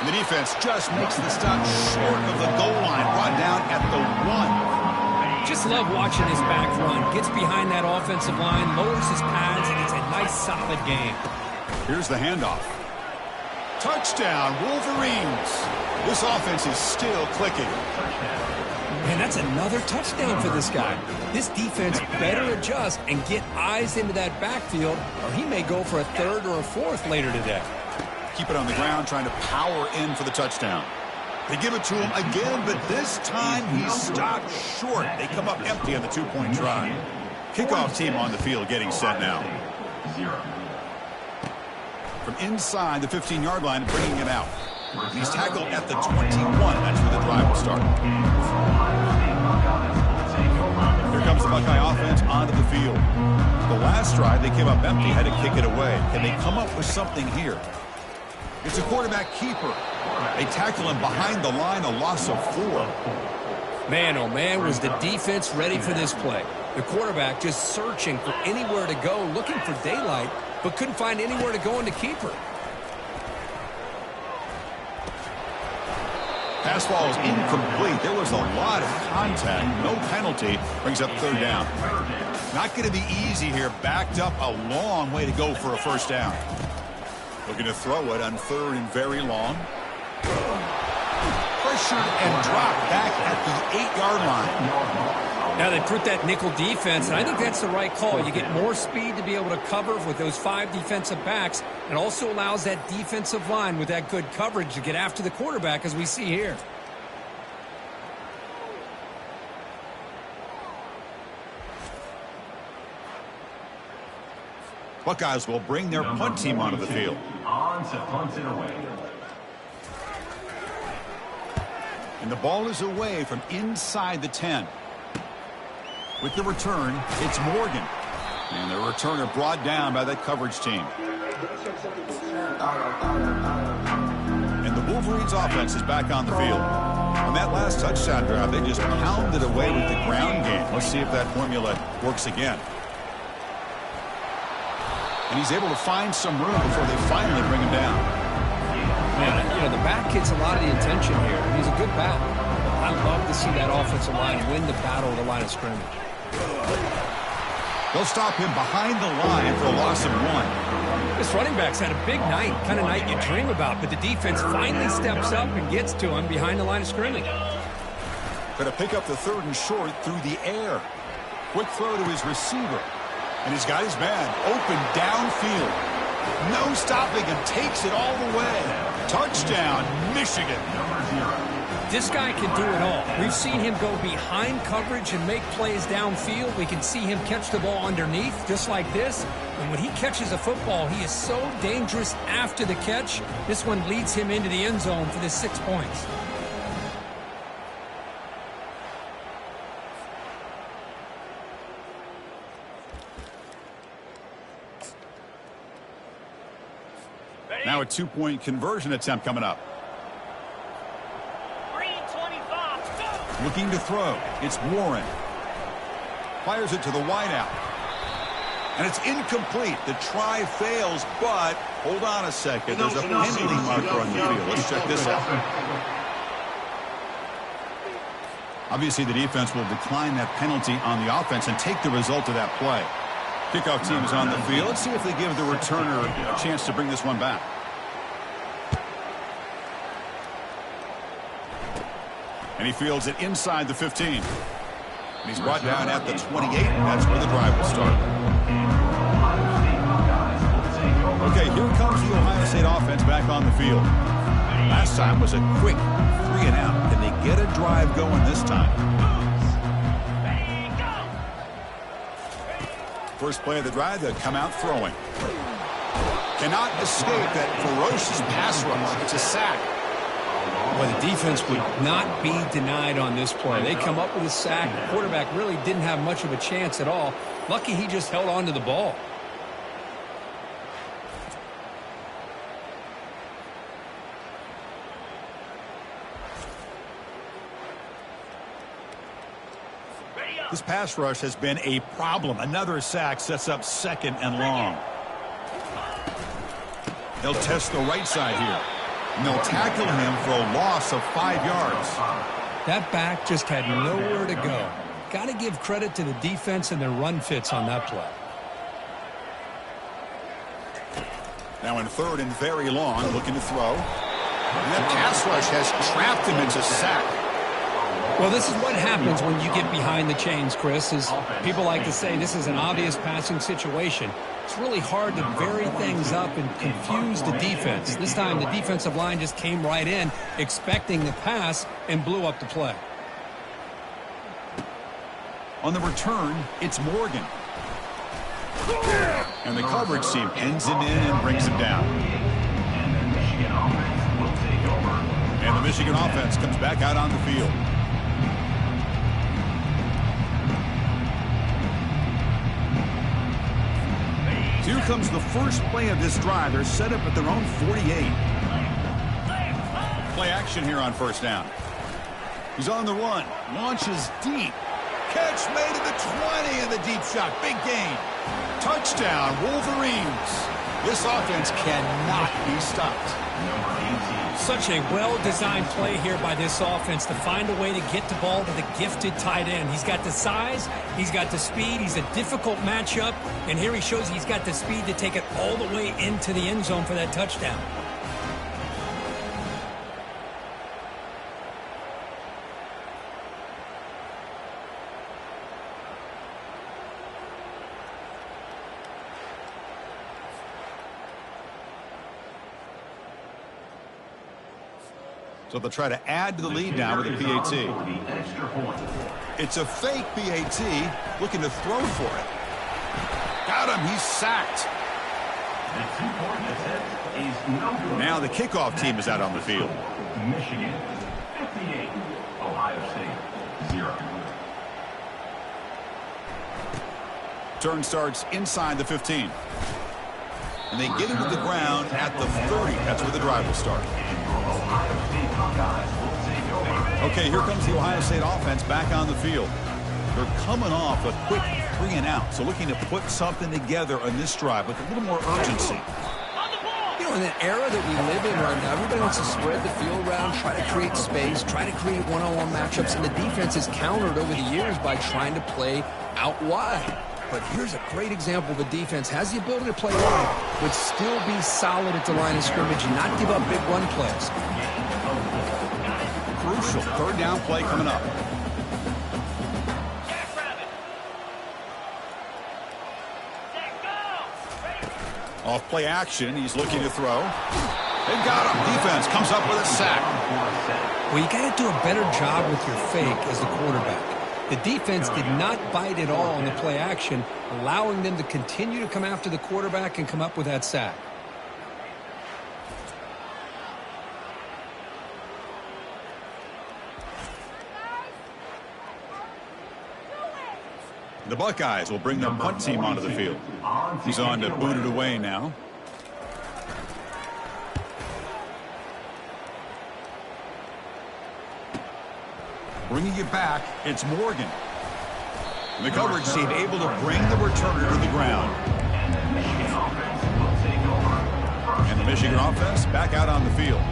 S1: And the defense just makes the stop short of the goal line, brought down at the 1.
S2: Just love watching his back run. Gets behind that offensive line, lowers his pads, and it's a nice, solid game.
S1: Here's the handoff. Touchdown, Wolverines. This offense is still clicking.
S2: And that's another touchdown for this guy. This defense better adjust and get eyes into that backfield, or he may go for a 3rd or a 4th later today.
S1: Keep it on the ground, trying to power in for the touchdown. They give it to him again, but this time he's stopped short. They come up empty on the 2-point try. Kickoff team on the field getting set now. From inside the 15-yard line, bringing it out. He's tackled at the 21. That's where the drive will start. Here comes the Buckeye offense onto the field. The last drive, they came up empty, had to kick it away. Can they come up with something here? It's a quarterback keeper. They tackle him behind the line, a loss of 4.
S2: Man, oh man, was the defense ready for this play. The quarterback just searching for anywhere to go, looking for daylight, but couldn't find anywhere to go in the keeper.
S1: Pass ball is incomplete. There was a lot of contact. No penalty. Brings up 3rd down. Not going to be easy here. Backed up a long way to go for a first down. Looking to throw it on 3rd and very long. Pressured and dropped back at the 8-yard line.
S2: Now they put that nickel defense, and I think that's the right call. You get more speed to be able to cover with those 5 defensive backs. It also allows that defensive line with that good coverage to get after the quarterback, as we see here.
S1: Buckeyes will bring their punt team onto the field.
S3: On to punt it away.
S1: And the ball is away from inside the 10. With the return, it's Morgan. And the returner brought down by that coverage team. And the Wolverines offense is back on the field. On that last touchdown drive, they just pounded away with the ground game. Let's see if that formula works again. And he's able to find some room before they finally bring him down.
S2: Man, you know, the back gets a lot of the attention here. He's a good back. I love to see that offensive line win the battle at the line of scrimmage.
S1: They'll stop him behind the line for a loss of 1.
S2: This running back's had a big night, kind of night you dream about, but the defense finally steps up and gets to him behind the line of scrimmage.
S1: Going to pick up the 3rd and short through the air. Quick throw to his receiver. And he's got his man open downfield. No stopping him. Takes it all the way. Touchdown, Michigan.
S2: This guy can do it all. We've seen him go behind coverage and make plays downfield. We can see him catch the ball underneath, just like this. And when he catches a football, he is so dangerous after the catch. This one leads him into the end zone for the 6 points.
S1: Now a two-point conversion attempt coming up. Looking to throw. It's Warren. Fires it to the wideout. And it's incomplete. The try fails, but hold on a second. There's a penalty marker on the field. Let's check this out. Obviously, the defense will decline that penalty on the offense and take the result of that play. Kickoff team is on the field. Let's see if they give the returner a chance to bring this one back. And he fields it inside the 15. And he's brought down at the 28. That's where the drive will start. Okay, here comes the Ohio State offense back on the field. Last time was a quick 3 and out. Can they get a drive going this time? First play of the drive, they'll come out throwing. Cannot escape that ferocious pass rush. It's a sack.
S2: Well, the defense would not be denied on this play. They come up with a sack. The quarterback really didn't have much of a chance at all. Lucky he just held on to the ball.
S1: This pass rush has been a problem. Another sack sets up second and long. They'll test the right side here. And they'll tackle him for a loss of 5 yards.
S2: That back just had nowhere to go. Got to give credit to the defense and their run fits on that play.
S1: Now in third and very long, looking to throw. And that pass rush has trapped him into sack.
S2: Well, this is what happens when you get behind the chains, Chris. Is people like to say this is an obvious passing situation. It's really hard to vary things up and confuse the defense. This time the defensive line just came right in expecting the pass and blew up the play.
S1: On the return, it's Morgan. And the coverage team pins him in and brings him down. And the Michigan offense comes back out on the field. Here comes the first play of this drive. They're set up at their own 48. Play action here on first down. He's on the run. Launches deep. Catch made at the 20 and the deep shot. Big gain. Touchdown, Wolverines. This offense cannot be stopped.
S2: Such a well-designed play here by this offense to find a way to get the ball to the gifted tight end. He's got the size, he's got the speed, he's a difficult matchup, and here he shows he's got the speed to take it all the way into the end zone for that touchdown.
S1: So they'll try to add to the lead now with a PAT. It's a fake PAT, looking to throw for it. Got him, he's sacked. Now the kickoff team is out on the field.
S3: Michigan 58, Ohio State 0.
S1: Turn starts inside the 15. And they get him to the ground at the 30. That's where the drive will start. Okay, here comes the Ohio State offense back on the field. They're coming off a quick 3 and out, so looking to put something together on this drive with a little more urgency.
S2: You know, in the era that we live in right now, everybody wants to spread the field around, try to create space, try to create one-on-one matchups, and the defense is countered over the years by trying to play out wide. But here's a great example of the defense has the ability to play wide, but still be solid at the line of scrimmage and not give up big run plays.
S1: Crucial third down play coming up. Off play action, he's looking to throw. They've got him. Defense comes up with a sack.
S2: Well, you got to do a better job with your fake as the quarterback. The defense did not bite at all on the play action, allowing them to continue to come after the quarterback and come up with that sack.
S1: The Buckeyes will bring their punt team onto the field. He's on to boot it away now. Bringing it back, it's Morgan. And the coverage team able to bring the returner to the ground. And the Michigan offense back out on the field.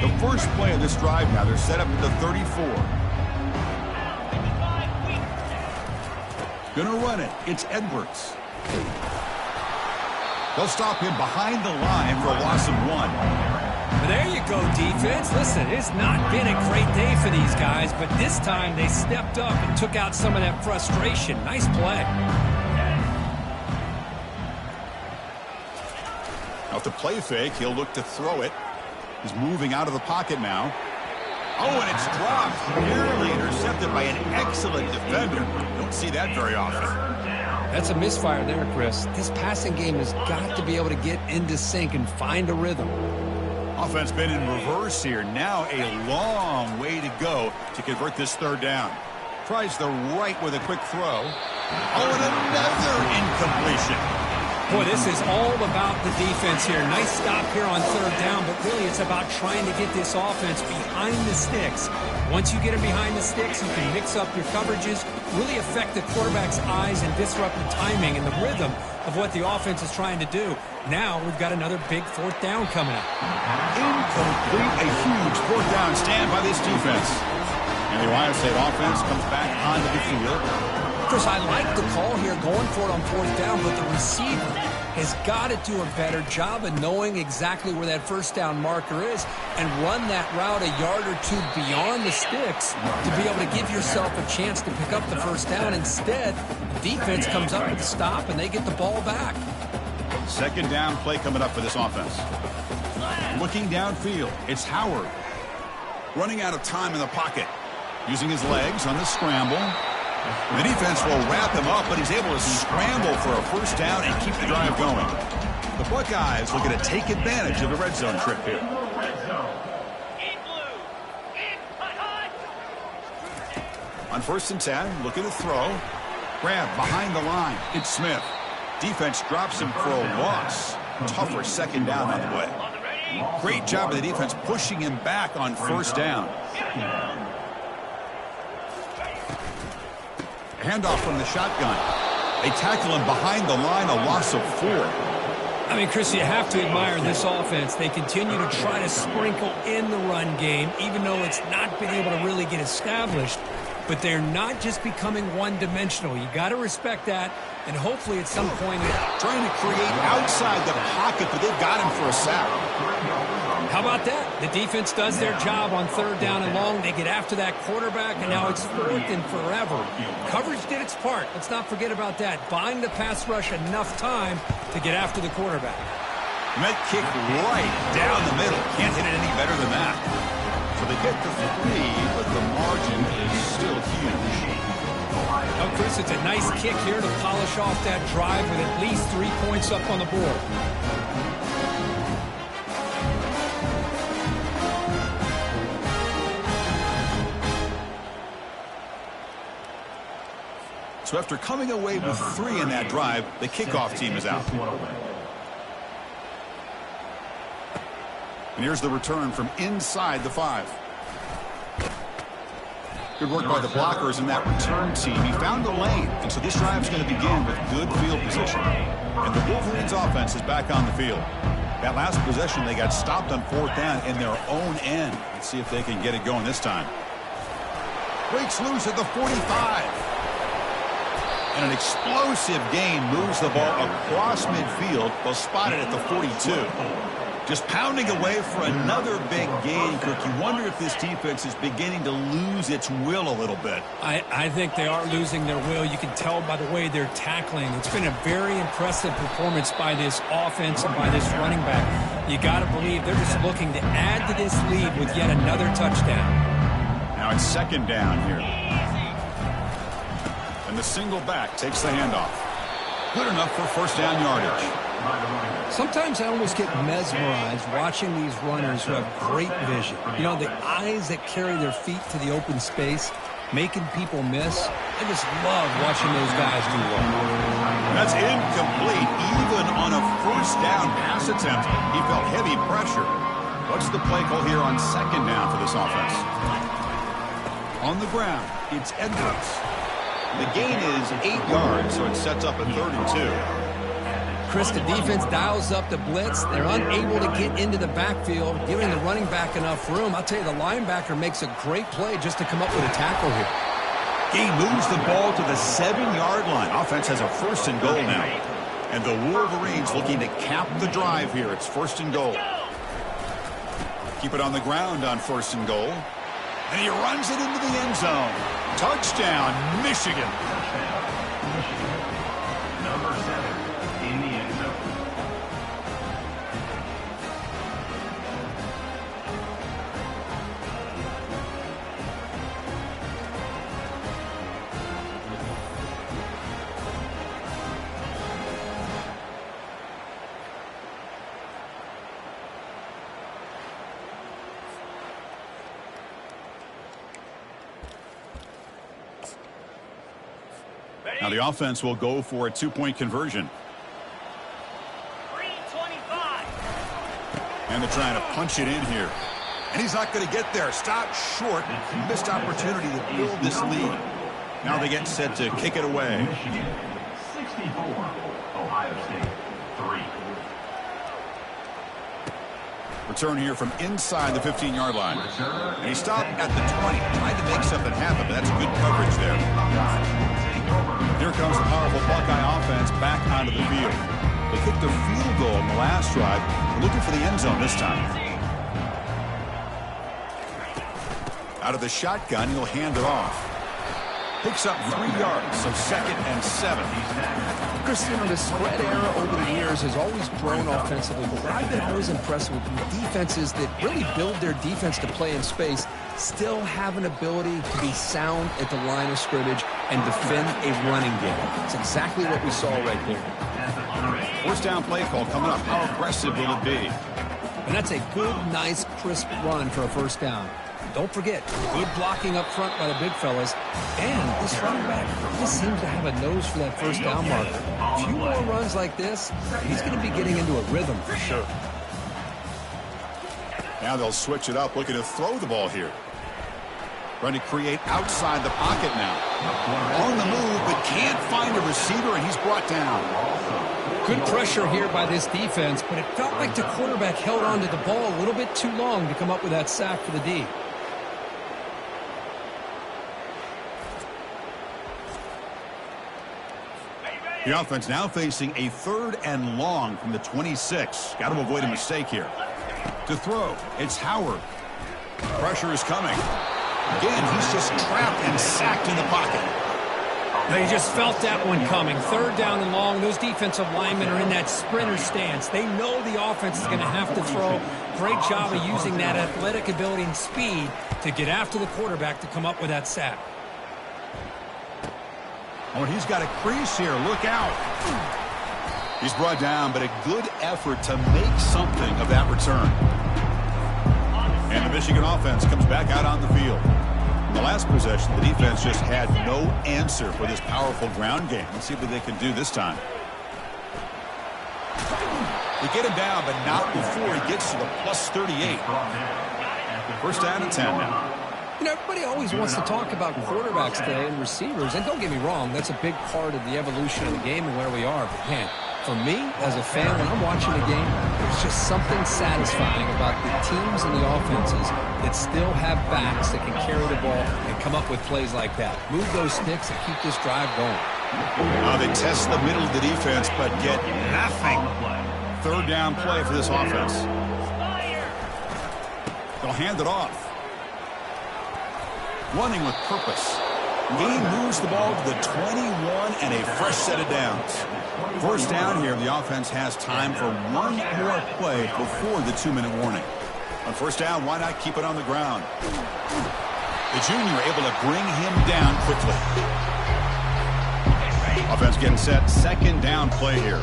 S1: The first play of this drive now, they're set up at the 34. Gonna run it. It's Edwards. They'll stop him behind the line for a loss of 1.
S2: But there you go, defense. Listen, it's not been a great day for these guys, but this time they stepped up and took out some of that frustration. Nice play.
S1: Off the play fake, he'll look to throw it. He's moving out of the pocket now. Oh, and it's dropped. Nearly intercepted by an excellent defender. Don't see that very often.
S2: That's a misfire there, Chris. This passing game has got to be able to get into sync and find a rhythm.
S1: Offense been in reverse here. Now a long way to go to convert this third down. Tries the right with a quick throw. Oh, and another incompletion.
S2: Boy, this is all about the defense here. Nice stop here on third down, but really it's about trying to get this offense behind the sticks. Once you get them behind the sticks, you can mix up your coverages, really affect the quarterback's eyes and disrupt the timing and the rhythm of what the offense is trying to do. Now we've got another big fourth down coming up.
S1: Incomplete, a huge fourth down stand by this defense. And the Ohio State offense comes back onto the field.
S2: Chris, I like the call here going for it on fourth down, but the receiver has got to do a better job of knowing exactly where that first down marker is and run that route a yard or two beyond the sticks to be able to give yourself a chance to pick up the first down. Instead, the defense comes up with a stop and they get the ball back.
S1: Second down play coming up for this offense. Looking downfield, it's Howard. Running out of time in the pocket. Using his legs on the scramble. The defense will wrap him up, but he's able to scramble for a first down and keep the drive going. The Buckeyes looking to take advantage of the red zone trip here. On 1st and 10, looking to throw. Grab behind the line. It's Smith. Defense drops him for a loss. Tougher second down on the way. Great job of the defense pushing him back on first down. Handoff from the shotgun. They tackle him behind the line, a loss of 4.
S2: I mean, Chris, you have to admire this offense. They continue to try to sprinkle in the run game, even though it's not been able to really get established. But they're not just becoming one-dimensional. You got to respect that, and hopefully at some point
S1: trying to create outside the pocket, but they've got him for a sack.
S2: How about that? The defense does their job on third down and long. They get after that quarterback, and now it's fourth and forever. Coverage did its part. Let's not forget about that. Buying the pass rush enough time to get after the quarterback.
S1: And that kick right down the middle. Can't hit it any better than that. So they get the 3, but the margin is still huge.
S2: Oh, Chris, it's a nice kick here to polish off that drive with at least 3 points up on the board.
S1: So after coming away with 3 in that drive, the kickoff team is out. And here's the return from inside the 5. Good work by the blockers in that return team. He found a lane, and so this drive's going to begin with good field position. And the Wolverines offense is back on the field. That last possession, they got stopped on fourth down in their own end. Let's see if they can get it going this time. Breaks loose at the 45. And an explosive gain moves the ball across midfield. They'll spot it at the 42. Just pounding away for another big gain, Kirk. You wonder if this defense is beginning to lose its will a little bit.
S2: I think they are losing their will. You can tell by the way they're tackling. It's been a very impressive performance by this offense and by this running back. You got to believe they're just looking to add to this lead with yet another touchdown.
S1: Now it's second down here. And the single back takes the handoff. Good enough for first down yardage.
S2: Sometimes I almost get mesmerized watching these runners who have great vision. You know, the eyes that carry their feet to the open space, making people miss. I just love watching those guys do well.
S1: That's incomplete. Even on a first down pass attempt, he felt heavy pressure. What's the play call here on second down for this offense? On the ground, it's Edwards. The gain is 8 yards, so it sets up a 3rd and 2.
S2: Chris, the defense dials up the blitz. They're unable to get into the backfield, giving the running back enough room. I'll tell you, the linebacker makes a great play just to come up with a tackle here.
S1: He moves the ball to the 7-yard line. Offense has a 1st and goal now. And the Wolverines looking to cap the drive here. It's 1st and goal. Keep it on the ground on 1st and goal. And he runs it into the end zone. Touchdown, Michigan.
S3: Number 7 in the end zone.
S1: Now the offense will go for a 2-point conversion.
S4: 3:25.
S1: And they're trying to punch it in here. And he's not going to get there. Stop short. Missed opportunity to build this lead. Now they get set to kick it away.
S3: Michigan 64, Ohio State 3.
S1: Return here from inside the 15-yard line. And he stopped at the 20. Tried to make something happen, but that's good coverage there. Here comes the powerful Buckeye offense back onto the field. They kicked a field goal in the last drive. They're looking for the end zone this time. Out of the shotgun, he'll hand it off. Picks up 3 yards, so 2nd and 7.
S2: Chris, you know, the spread era over the years has always grown offensively, but what I've been always impressed with defenses that really build their defense to play in space still have an ability to be sound at the line of scrimmage and defend a running game. It's exactly what we saw right there.
S1: First down play call coming up. How aggressive will it be?
S2: And that's a good, nice, crisp run for a first down. Don't forget, good blocking up front by the big fellas. And this running back just seems to have a nose for that first down marker. A few more runs like this, he's going to be getting into a rhythm for sure.
S1: Now they'll switch it up, looking to throw the ball here. Trying to create outside the pocket now. On the move, but can't find a receiver, and he's brought down.
S2: Good pressure here by this defense, but it felt like the quarterback held on to the ball a little bit too long to come up with that sack for the D.
S1: The offense now facing a 3rd and long from the 26. Got to avoid a mistake here. To throw, it's Howard. Pressure is coming. Again, he's just trapped and sacked in the pocket.
S2: They just felt that one coming. 3rd down and long. Those defensive linemen are in that sprinter stance. They know the offense is going to have to throw. Great job of using that athletic ability and speed to get after the quarterback to come up with that sack.
S1: Oh, and he's got a crease here. Look out. He's brought down, but a good effort to make something of that return. And the Michigan offense comes back out on the field. In the last possession, the defense just had no answer for this powerful ground game. Let's see what they can do this time. They get him down, but not before he gets to the plus 38. First down and 10 now.
S2: You know, everybody always wants to talk about quarterbacks today and receivers, and don't get me wrong, that's a big part of the evolution of the game and where we are. But, man, for me, as a fan, when I'm watching a game, there's just something satisfying about the teams and the offenses that still have backs that can carry the ball and come up with plays like that. Move those sticks and keep this drive going.
S1: They test the middle of the defense, but get nothing. Third down play for this offense. They'll hand it off. Running with purpose. Gain moves the ball to the 21 and a fresh set of downs. First down here, the offense has time for one more play before the 2-minute warning. On first down, why not keep it on the ground? The junior able to bring him down quickly. Offense getting set. Second down play here.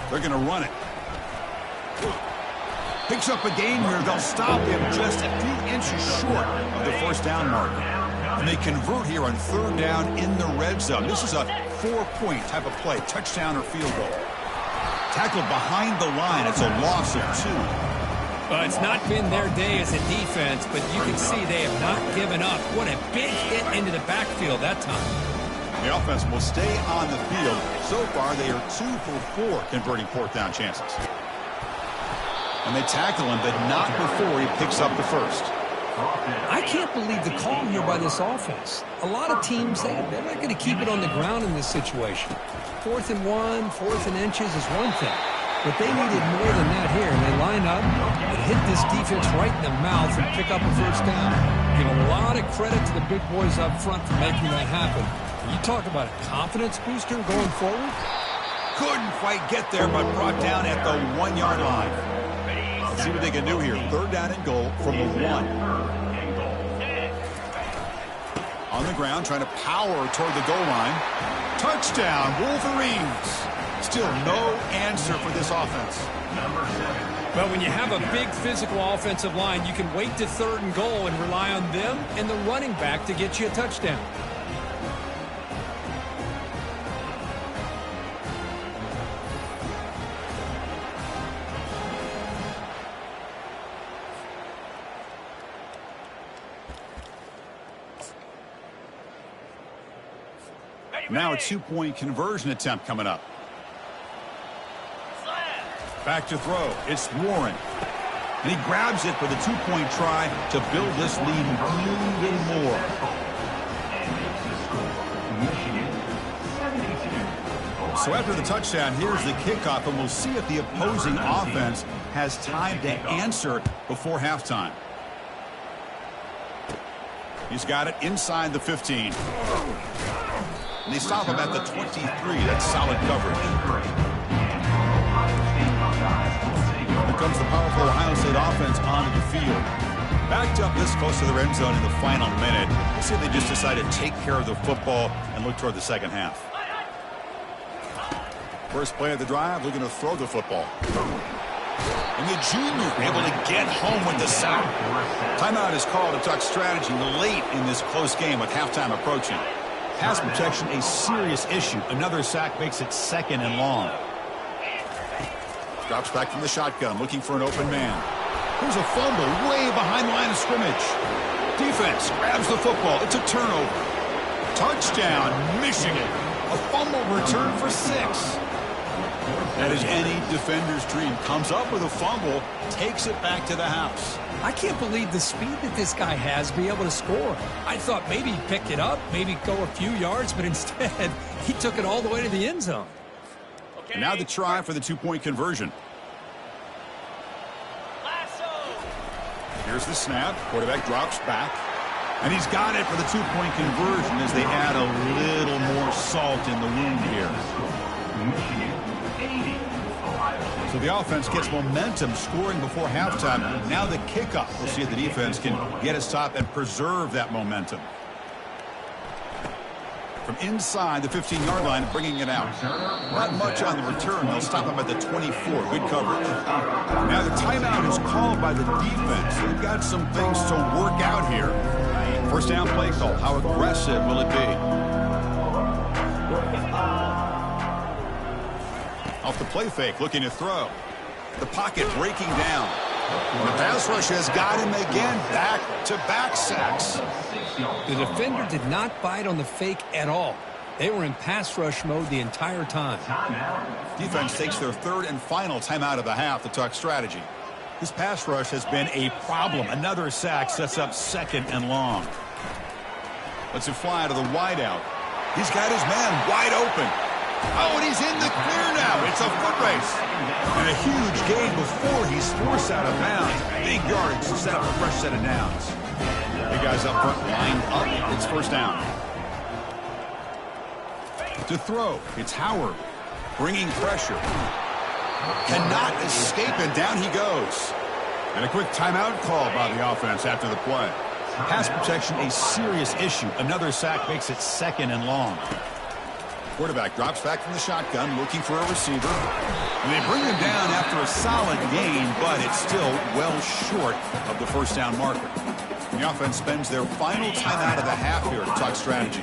S1: They're going to run it. Picks up a gain here. They'll stop him just a few inches short of the first down mark. And they convert here on third down in the red zone. This is a 4-point type of play, touchdown or field goal. Tackled behind the line. It's a loss of 2.
S2: Well, it's not been their day as a defense, but you can see they have not given up. What a big hit into the backfield that time.
S1: The offense will stay on the field. So far, they are 2 for 4 converting fourth down chances. And they tackle him, but not before he picks up the first.
S2: I can't believe the call here by this offense. A lot of teams, they're not going to keep it on the ground in this situation. 4th and 1, 4th and inches is one thing. But they needed more than that here. And they line up and hit this defense right in the mouth and pick up a first down. Give a lot of credit to the big boys up front for making that happen. You talk about a confidence booster going forward.
S1: Couldn't quite get there, but brought down at the 1-yard line. Let's see what they can do here. Third down and goal from the 1. On the ground, trying to power toward the goal line. Touchdown, Wolverines. Still no answer for this offense.
S2: Well, when you have a big physical offensive line, you can wait to third and goal and rely on them and the running back to get you a touchdown.
S1: Now a 2-point conversion attempt coming up. Back to throw. It's Warren. And he grabs it for the 2-point try to build this lead even more. So after the touchdown, here's the kickoff, and we'll see if the opposing offense has time to answer before halftime. He's got it inside the 15. And they stop him at the 23. That's solid coverage. Here comes the powerful Ohio State offense onto the field. Backed up this close to the end zone in the final minute. Let's see if they just decide to take care of the football and look toward the second half. First play of the drive, looking to throw the football. And the junior able to get home with the sack. Timeout is called to talk strategy late in this close game with halftime approaching. Pass protection a serious issue. Another sack makes it 2nd and long. Drops back from the shotgun, looking for an open man. Here's a fumble way behind the line of scrimmage. Defense grabs the football. It's a turnover. Touchdown, Michigan. A fumble return for 6. That is any defender's dream. Comes up with a fumble, takes it back to the house.
S2: I can't believe the speed that this guy has to be able to score. I thought maybe he'd pick it up, maybe go a few yards, but instead he took it all the way to the end zone.
S1: And now the try for the 2-point conversion. Here's the snap. Quarterback drops back. And he's got it for the 2-point conversion as they add a little more salt in the wound here. So the offense gets momentum scoring before halftime. Now the kickoff. We'll see if the defense can get a stop and preserve that momentum. From inside the 15-yard line, bringing it out. Not much on the return. They'll stop him at the 24. Good coverage. Now the timeout is called by the defense. They've got some things to work out here. First down play call. How aggressive will it be? Off the play fake, looking to throw. The pocket breaking down. And the pass rush has got him again. Back-to-back sacks.
S2: The defender did not bite on the fake at all. They were in pass rush mode the entire time.
S1: Defense takes their 3rd and final timeout of the half to talk strategy. This pass rush has been a problem. Another sack sets up 2nd and long. Lets it fly to the wideout. He's got his man wide open. Oh, and he's in the clear now. It's a foot race. And a huge gain before he's forced out of bounds. Big yardage to set up a fresh set of downs. The guys up front lined up. It's first down. To throw, it's Howard. Bringing pressure. Cannot escape, and down he goes. And a quick timeout call by the offense after the play. Pass protection, a serious issue. Another sack makes it 2nd and long. Quarterback drops back from the shotgun, looking for a receiver. And they bring him down after a solid gain, but it's still well short of the first down marker. The offense spends their final timeout of the half here to talk strategy.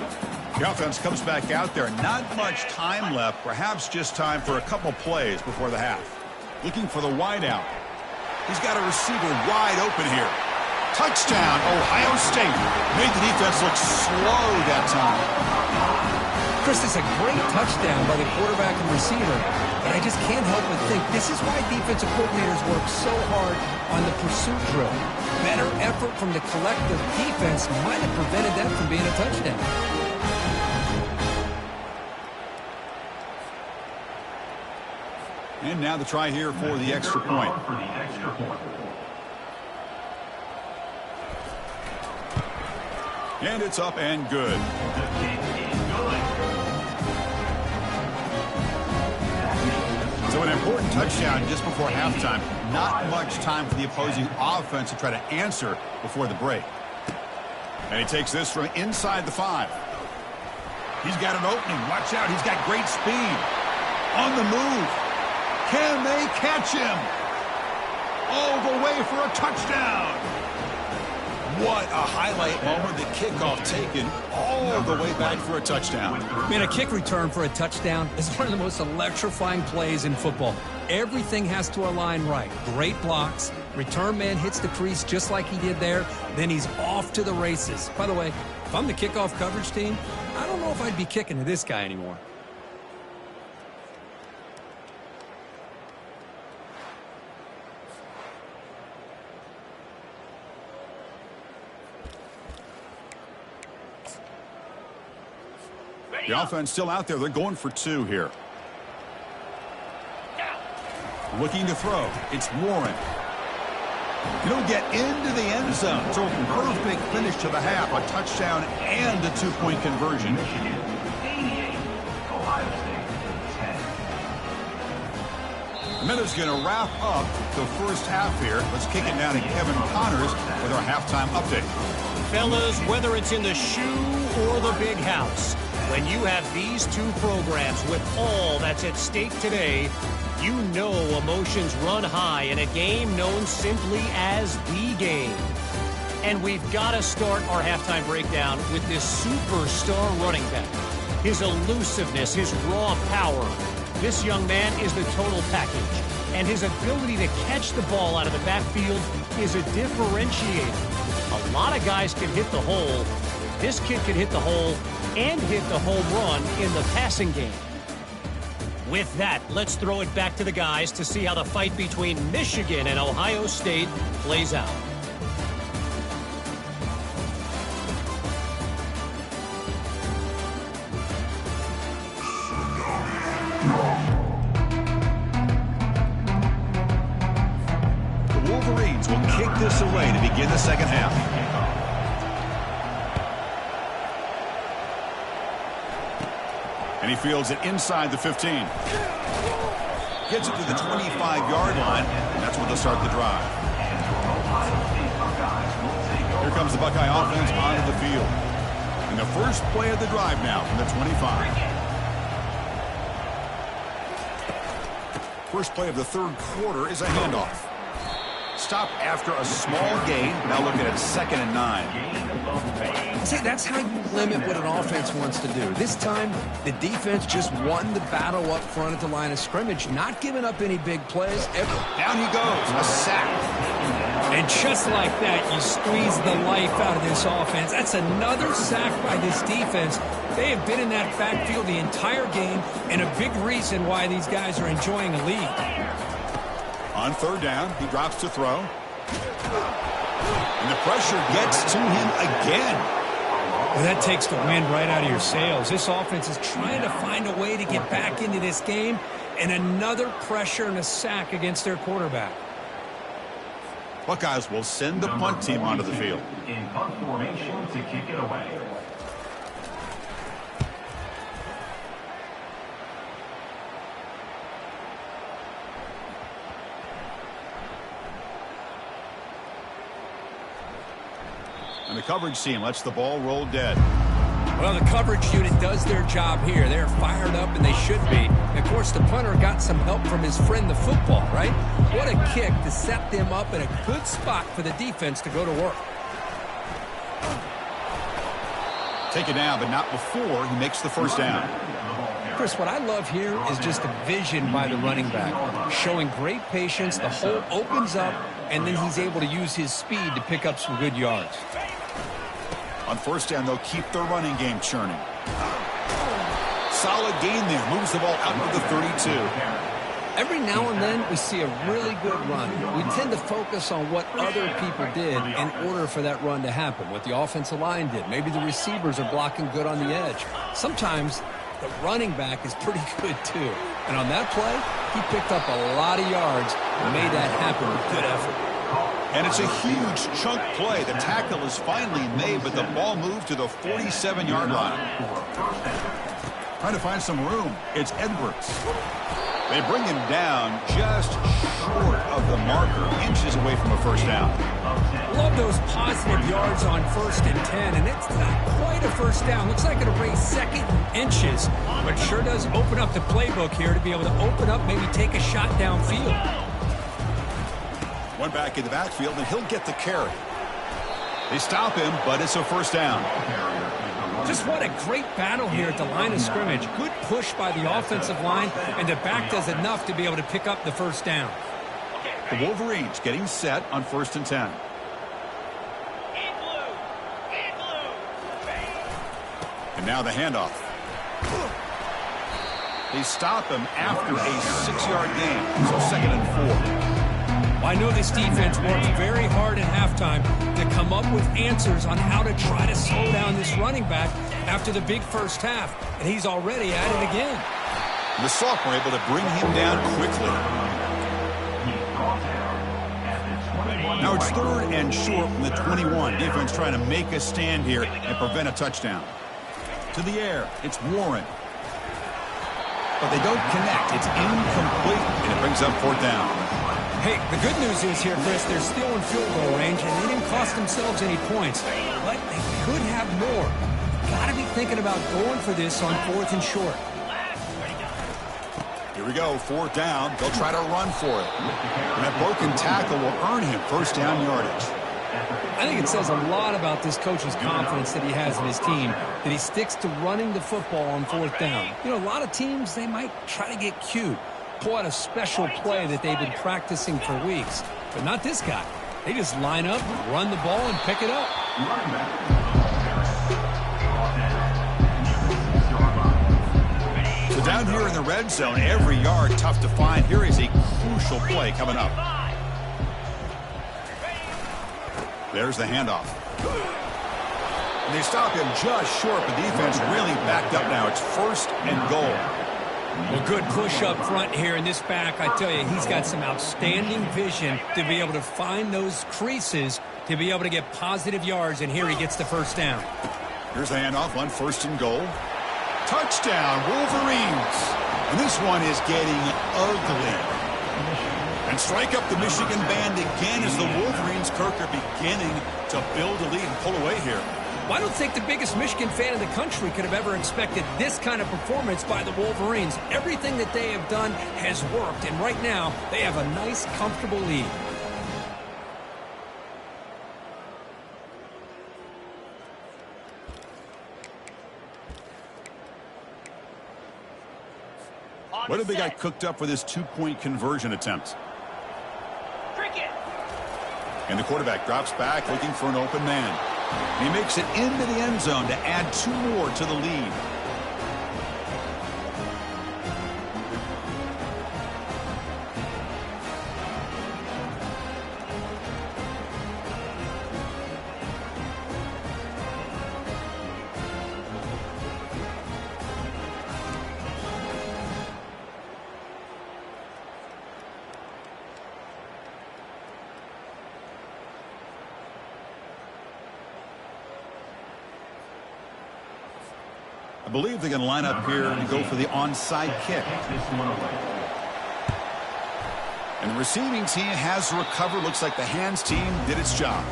S1: The offense comes back out there. Not much time left. Perhaps just time for a couple plays before the half. Looking for the wideout. He's got a receiver wide open here. Touchdown, Ohio State. Made the defense look slow that time.
S2: Chris, it's a great touchdown by the quarterback and receiver, but I just can't help but think this is why defensive coordinators work so hard on the pursuit drill. Better effort from the collective defense might have prevented that from being a touchdown.
S1: And now the try here for the extra point. And it's up and good. So an important touchdown just before halftime. Not much time for the opposing offense to try to answer before the break. And he takes this from inside the 5. He's got an opening. Watch out. He's got great speed. On the move. Can they catch him? All the way for a touchdown. What a highlight moment. The kickoff taken all the way back for a touchdown.
S2: Man, a kick return for a touchdown is one of the most electrifying plays in football. Everything has to align right. Great blocks. Return man hits the crease just like he did there. Then he's off to the races. By the way, if I'm the kickoff coverage team, I don't know if I'd be kicking to this guy anymore.
S1: The offense still out there. They're going for 2 here. Looking to throw. It's Warren. He'll get into the end zone. So perfect finish to the half. A touchdown and a 2-point conversion. The minute's going to wrap up the first half here. Let's kick it down to Kevin Connors with our halftime update.
S5: Fellas, whether it's in the shoe or the big house, when you have these two programs with all that's at stake today, you know emotions run high in a game known simply as the game. And we've got to start our halftime breakdown with this superstar running back. His elusiveness, his raw power. This young man is the total package. And his ability to catch the ball out of the backfield is a differentiator. A lot of guys can hit the hole. This kid can hit the hole and hit the home run in the passing game. With that, let's throw it back to the guys to see how the fight between Michigan and Ohio State plays out.
S1: The Wolverines will kick this away to begin the second half. And he fields it inside the 15. Gets it to the 25-yard line. And that's where they'll start the drive. Here comes the Buckeye offense onto the field. And the first play of the drive now from the 25. First play of the third quarter is a handoff. Stop after a small gain. Now looking at 2nd and 9.
S2: See, that's how you limit what an offense wants to do. This time, the defense just won the battle up front at the line of scrimmage, not giving up any big plays ever.
S1: Down he goes, a sack.
S2: And just like that, you squeeze the life out of this offense. That's another sack by this defense. They have been in that backfield the entire game, and a big reason why these guys are enjoying a lead.
S1: On third down, he drops to throw. And the pressure gets to him again.
S2: Well, that takes the wind right out of your sails. This offense is trying to find a way to get back into this game, and another pressure and a sack against their quarterback.
S1: Buckeyes will send the punt team onto the field.
S3: In punt formation to kick it away.
S1: And the coverage team lets the ball roll dead.
S2: Well, the coverage unit does their job here. They're fired up, and they should be. Of course, the punter got some help from his friend, the football, right? What a kick to set them up in a good spot for the defense to go to work.
S1: Take it down, but not before he makes the first down.
S2: Chris, what I love here is just the vision by the running back. Showing great patience, the hole opens up, and then he's able to use his speed to pick up some good yards.
S1: On first down, they'll keep their running game churning. Solid gain there. Moves the ball out to the 32.
S2: Every now and then, we see a really good run. We tend to focus on what other people did in order for that run to happen, what the offensive line did. Maybe the receivers are blocking good on the edge. Sometimes the running back is pretty good, too. And on that play, he picked up a lot of yards and made that happen with good effort.
S1: And it's a huge chunk play. The tackle is finally made, but the ball moved to the 47-yard line. Trying to find some room. It's Edwards. They bring him down just short of the marker, inches away from a first down.
S2: Love those positive yards on 1st and 10, and it's not quite a first down. Looks like it'll raise second inches, but sure does open up the playbook here to be able to open up, maybe take a shot downfield.
S1: One back in the backfield, and he'll get the carry. They stop him, but it's a first down.
S2: Just what a great battle here at the line of scrimmage. Good push by the offensive line, and the back does enough to be able to pick up the first down.
S1: The Wolverines getting set on 1st and 10. And now the handoff. They stop him after a 6-yard gain, so 2nd and 4.
S2: I know this defense worked very hard at halftime to come up with answers on how to try to slow down this running back after the big first half, and he's already at it again.
S1: The sophomore able to bring him down quickly. Now it's 3rd and short from the 21. Defense trying to make a stand here and prevent a touchdown. To the air, it's Warren. But they don't connect. It's incomplete, and it brings up 4th down.
S2: Hey, the good news is here, Chris, they're still in field goal range, and they didn't cost themselves any points. But they could have more. Got to be thinking about going for this on 4th and short.
S1: Here we go, 4th down. They'll try to run for it. And that broken tackle will earn him first down yardage.
S2: I think it says a lot about this coach's confidence that he has in his team, that he sticks to running the football on 4th down. You know, a lot of teams, they might try to get cute, pull out a special play that they've been practicing for weeks. But not this guy. They just line up, run the ball, and pick it up.
S1: So down here in the red zone, every yard tough to find. Here is a crucial play coming up. There's the handoff. And they stop him just short, but defense really backed up now. It's 1st and goal.
S2: Well, good push up front here in this back. I tell you, he's got some outstanding vision to be able to find those creases to be able to get positive yards, and here he gets the first down.
S1: Here's the handoff on 1st and goal. Touchdown, Wolverines. And this one is getting ugly. And strike up the Michigan band again as the Wolverines, Kirk, are beginning to build a lead and pull away here.
S2: Well, I don't think the biggest Michigan fan in the country could have ever expected this kind of performance by the Wolverines. Everything that they have done has worked, and right now they have a nice, comfortable lead.
S1: What have they got cooked up for this 2-point conversion attempt? And the quarterback drops back looking for an open man. And he makes it into the end zone to add 2 more to the lead. believe they're going to line up here and go for the onside kick. And the receiving team has recovered. Looks like the hands team did its job.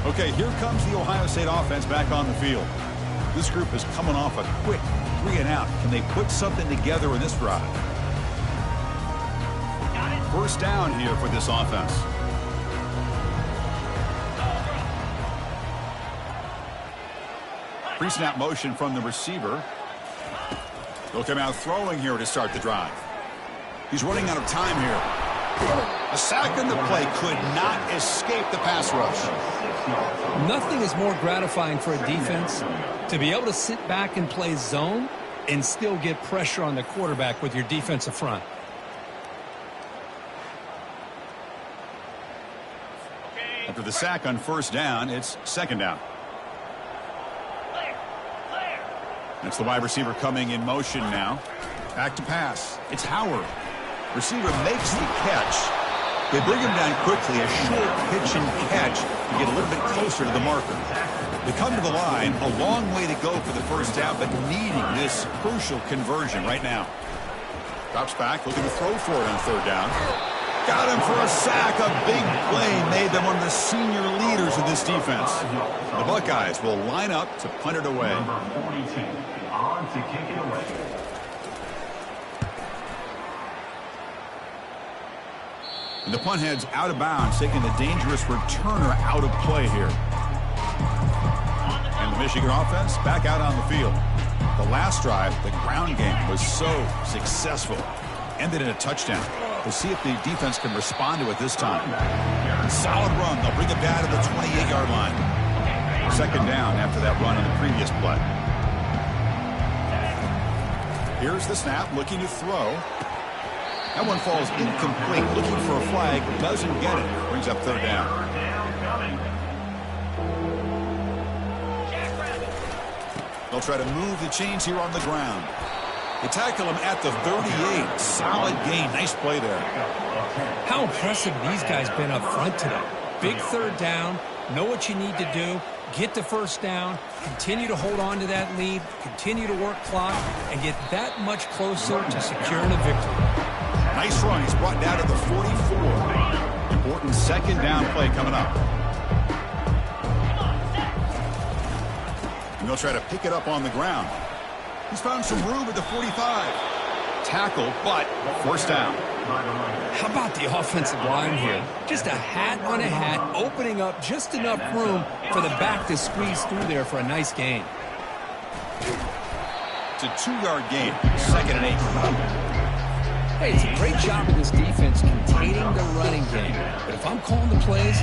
S1: Okay, here comes the Ohio State offense back on the field. This group is coming off a quick 3-and-out. Can they put something together in this drive? First down here for this offense. Pre-snap motion from the receiver. They'll come out throwing here to start the drive. He's running out of time here. A sack in the play could not escape the pass rush.
S2: Nothing is more gratifying for a defense to be able to sit back and play zone and still get pressure on the quarterback with your defensive front.
S1: After the sack on first down, it's second down. That's the wide receiver coming in motion now. Back to pass. It's Howard. Receiver makes the catch. They bring him down quickly. A short pitch and catch to get a little bit closer to the marker. They come to the line. A long way to go for the first down, but needing this crucial conversion right now. Drops back, looking to throw for it on third down. Got him for a sack. A big play made them one of the senior leaders of this defense. The Buckeyes will line up to punt it away.
S3: Number 42 on to kick it away.
S1: And the punt heads out of bounds, taking the dangerous returner out of play here. And the Michigan offense back out on the field. The last drive, the ground game, was so successful. Ended in a touchdown. We'll see if the defense can respond to it this time. Solid run. They'll bring it down to the 28-yard line. Second down after that run on the previous play. Here's the snap, looking to throw. That one falls incomplete, looking for a flag, doesn't get it. Brings up third down. They'll try to move the chains here on the ground. They tackle him at the 38. Solid gain. Nice play there.
S2: How impressive these guys been up front today. Big third down. Know what you need to do. Get the first down. Continue to hold on to that lead. Continue to work clock. And get that much closer to securing a victory.
S1: Nice run. He's brought down to the 44. Important second down play coming up. And they'll try to pick it up on the ground. He's found some room at the 45. Tackle, but first down.
S2: How about the offensive line here? Just a hat on a hat, opening up just enough room for the back to squeeze through there for a nice gain.
S1: It's a 2-yard gain. Second and 8.
S2: Hey, it's a great job of this defense containing the running game. But if I'm calling the plays,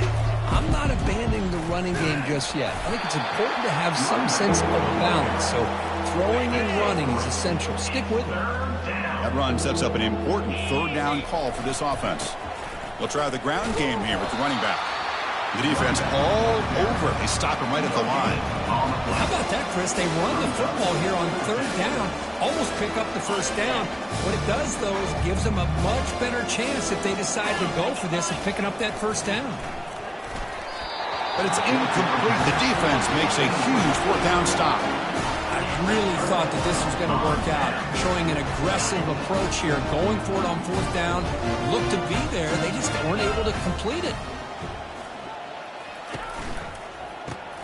S2: I'm not abandoning the running game just yet. I think it's important to have some sense of balance. So throwing and running is essential. Stick with it.
S1: That run sets up an important third down call for this offense. They'll try the ground game here with the running back. The defense all over it. They stop him right at the line.
S2: Well, how about that, Chris? They run the football here on third down, almost pick up the first down. What it does, though, is it gives them a much better chance if they decide to go for this of picking up that first down.
S1: But it's incomplete. The defense makes a huge fourth down stop.
S2: I really thought that this was going to work out, showing an aggressive approach here, going for it on fourth down. Looked to be there. They just weren't able to complete it.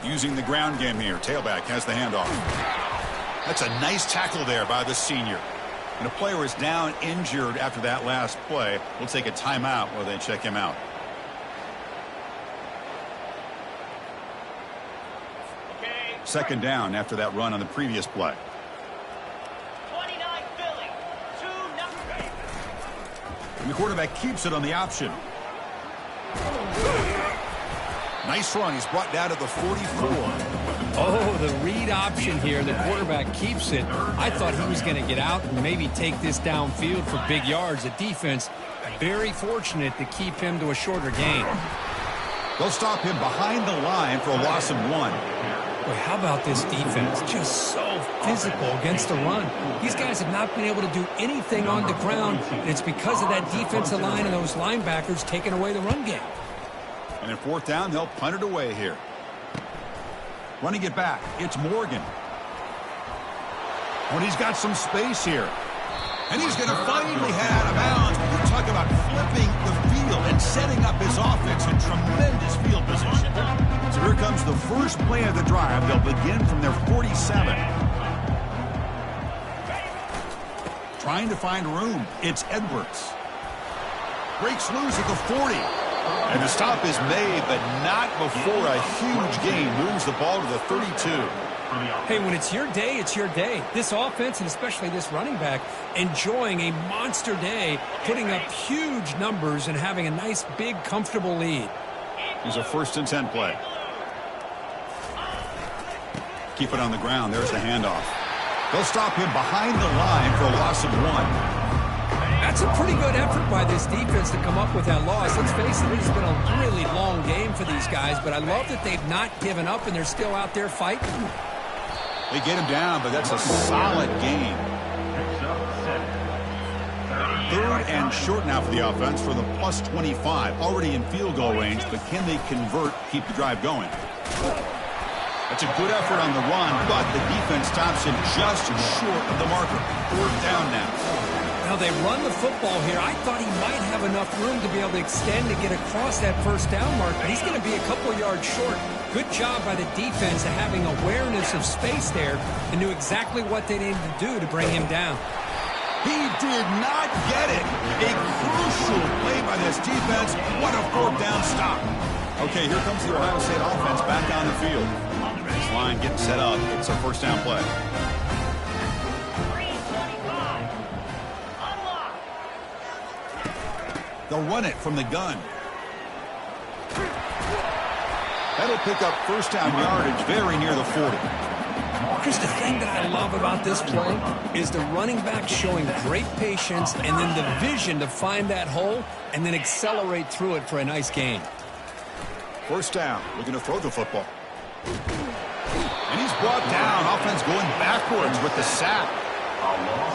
S1: Using the ground game here. Tailback has the handoff. That's a nice tackle there by the senior. And a player is down injured after that last play. We'll take a timeout while they check him out. Second down after that run on the previous play.
S4: 29 Philly, 2-0.
S1: And the quarterback keeps it on the option. Nice run. He's brought down to the 44.
S2: Oh, the read option here. The quarterback keeps it. I thought he was going to get out and maybe take this downfield for big yards. The defense very fortunate to keep him to a shorter gain.
S1: They'll stop him behind the line for a loss of 1.
S2: Boy, how about this defense? Just so physical against the run. These guys have not been able to do anything on the ground. It's because of that defensive line and those linebackers taking away the run game.
S1: And in fourth down, they'll punt it away here. Running it back, it's Morgan. When he's got some space here. And he's going to finally head out of bounds. We're talking about flipping the field and setting up his offense in tremendous field position. So here comes the first play of the drive. They'll begin from their 47. Trying to find room. It's Edwards. Breaks loose at the 40. And the stop is made, but not before a huge gain. Moves the ball to the 32.
S2: Hey, when it's your day, it's your day. This offense, and especially this running back, enjoying a monster day, putting up huge numbers and having a nice, big, comfortable lead.
S1: Here's a 1st and 10 play. Keep it on the ground. There's the handoff. They'll stop him behind the line for a loss of 1.
S2: That's a pretty good effort by this defense to come up with that loss. Let's face it, it's been a really long game for these guys, but I love that they've not given up and they're still out there fighting.
S1: They get him down, but that's a solid gain. 3rd and short now for the offense for the plus 25. Already in field goal range, but can they convert, keep the drive going? That's a good effort on the run, but the defense stops him just short of the marker. 4th down now.
S2: Now they run the football here. I thought he might have enough room to be able to extend and get across that 1st down mark, but he's going to be a couple yards short. Good job by the defense of having awareness of space there and knew exactly what they needed to do to bring him down.
S1: He did not get it. A crucial play by this defense. What a 4th down stop. Okay, here comes the Ohio State offense back on the field. This line getting set up. It's a 1st down play. They'll run it from the gun. That'll pick up 1st down yardage very near the 40.
S2: Chris, the thing that I love about this play is the running back showing great patience and then the vision to find that hole and then accelerate through it for a nice gain.
S1: 1st down. We're going to throw the football. And he's brought down. Offense going backwards with the sack.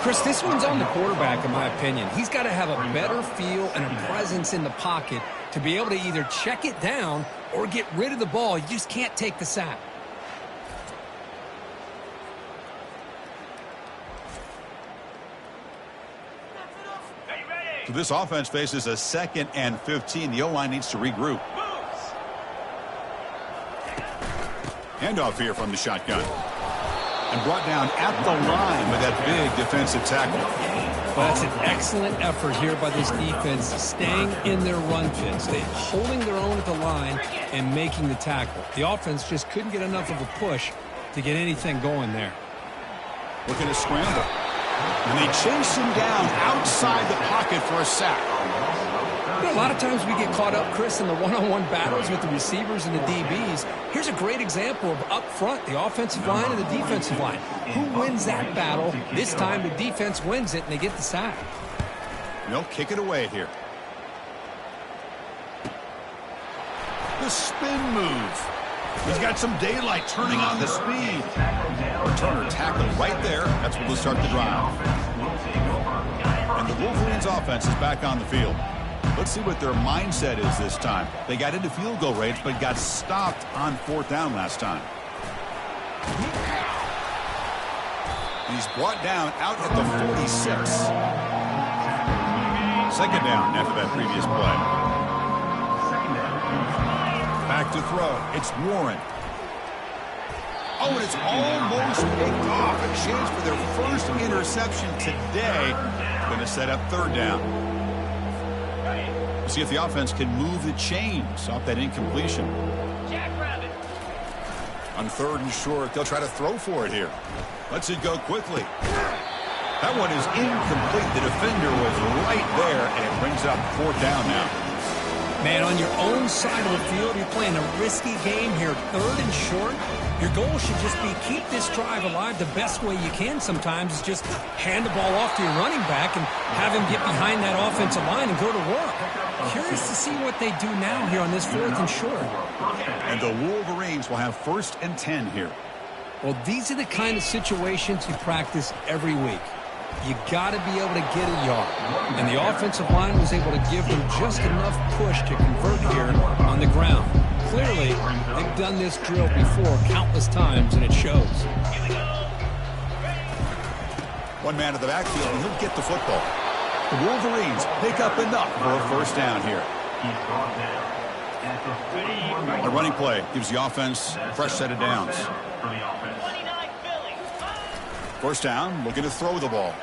S2: Chris, this one's on the quarterback, in my opinion. He's got to have a better feel and a presence in the pocket to be able to either check it down or get rid of the ball. You just can't take the sack.
S1: So this offense faces a 2nd and 15. The O-line needs to regroup. Handoff here from the shotgun. And brought down at the line with that big defensive tackle.
S2: Well, that's an excellent effort here by this defense, staying in their run fits, holding their own at the line and making the tackle. The offense just couldn't get enough of a push to get anything going there.
S1: Looking to scramble. And they chase him down outside the pocket for a sack.
S2: You know, a lot of times we get caught up, Chris, in the one-on-one battles with the receivers and the DBs. Here's a great example of up front, the offensive line and the defensive line. Who wins that battle? This time the defense wins it, and they get the sack.
S1: They'll kick it away here. The spin move. He's got some daylight turning on the speed. Turner tackled right there. That's what will start the drive. And the Wolverines offense is back on the field. Let's see what their mindset is this time. They got into field goal range, but got stopped on 4th down last time. And he's brought down out at the 46. 2nd down after that previous play. Back to throw. It's Warren. Oh, and it's almost picked off. A chance for their first interception today. Going to set up 3rd down. See if the offense can move the chains off that incompletion. On 3rd and short, they'll try to throw for it here. Lets it go quickly. That one is incomplete. The defender was right there, and it brings up 4th down now.
S2: Man, on your own side of the field, you're playing a risky game here. 3rd and short. Your goal should just be keep this drive alive the best way you can sometimes is just hand the ball off to your running back and have him get behind that offensive line and go to work. Curious to see what they do now here on this 4th and short.
S1: And the Wolverines will have 1st and 10 here.
S2: Well, these are the kind of situations you practice every week. You got to be able to get a yard. And the offensive line was able to give them just enough push to convert here on the ground. Clearly, they've done this drill before countless times, and it shows.
S1: One man to the backfield, and he'll get the football. The Wolverines pick up enough for a first down here. A running play gives the offense a fresh set of downs. First down, looking to throw the ball.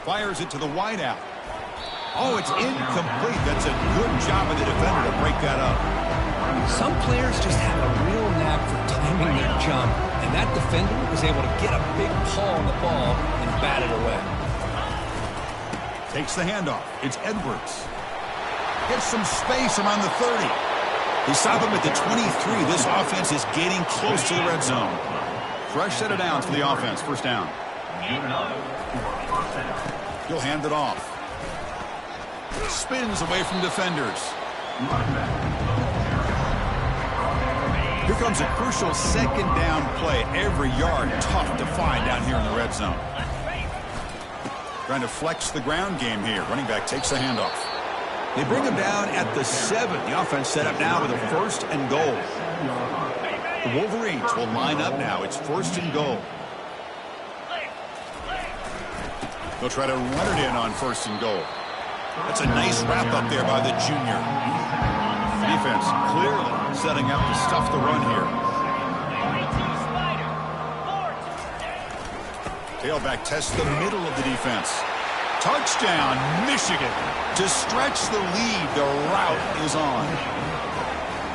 S1: Fires it to the wideout. Oh, it's incomplete. That's a good job of the defender to break that up.
S2: Some players just have a real knack for timing their jump, and that defender was able to get a big paw on the ball and bat it away.
S1: Takes the handoff. It's Edwards. Gets some space around the 30. They stop him at the 23. This offense is getting close to the red zone. Fresh set of downs for the offense. First down. He'll hand it off. Spins away from defenders. Here comes a crucial second down play. Every yard tough to find down here in the red zone. Trying to flex the ground game here. Running back takes the handoff. They bring him down at the 7. The offense set up now with a first and goal. The Wolverines will line up now. It's first and goal. They'll try to run it in on first and goal. That's a nice wrap up there by the junior. Defense clearly setting up to stuff the run here. Tailback tests the middle of the defense. Touchdown, Michigan. To stretch the lead, the route is on.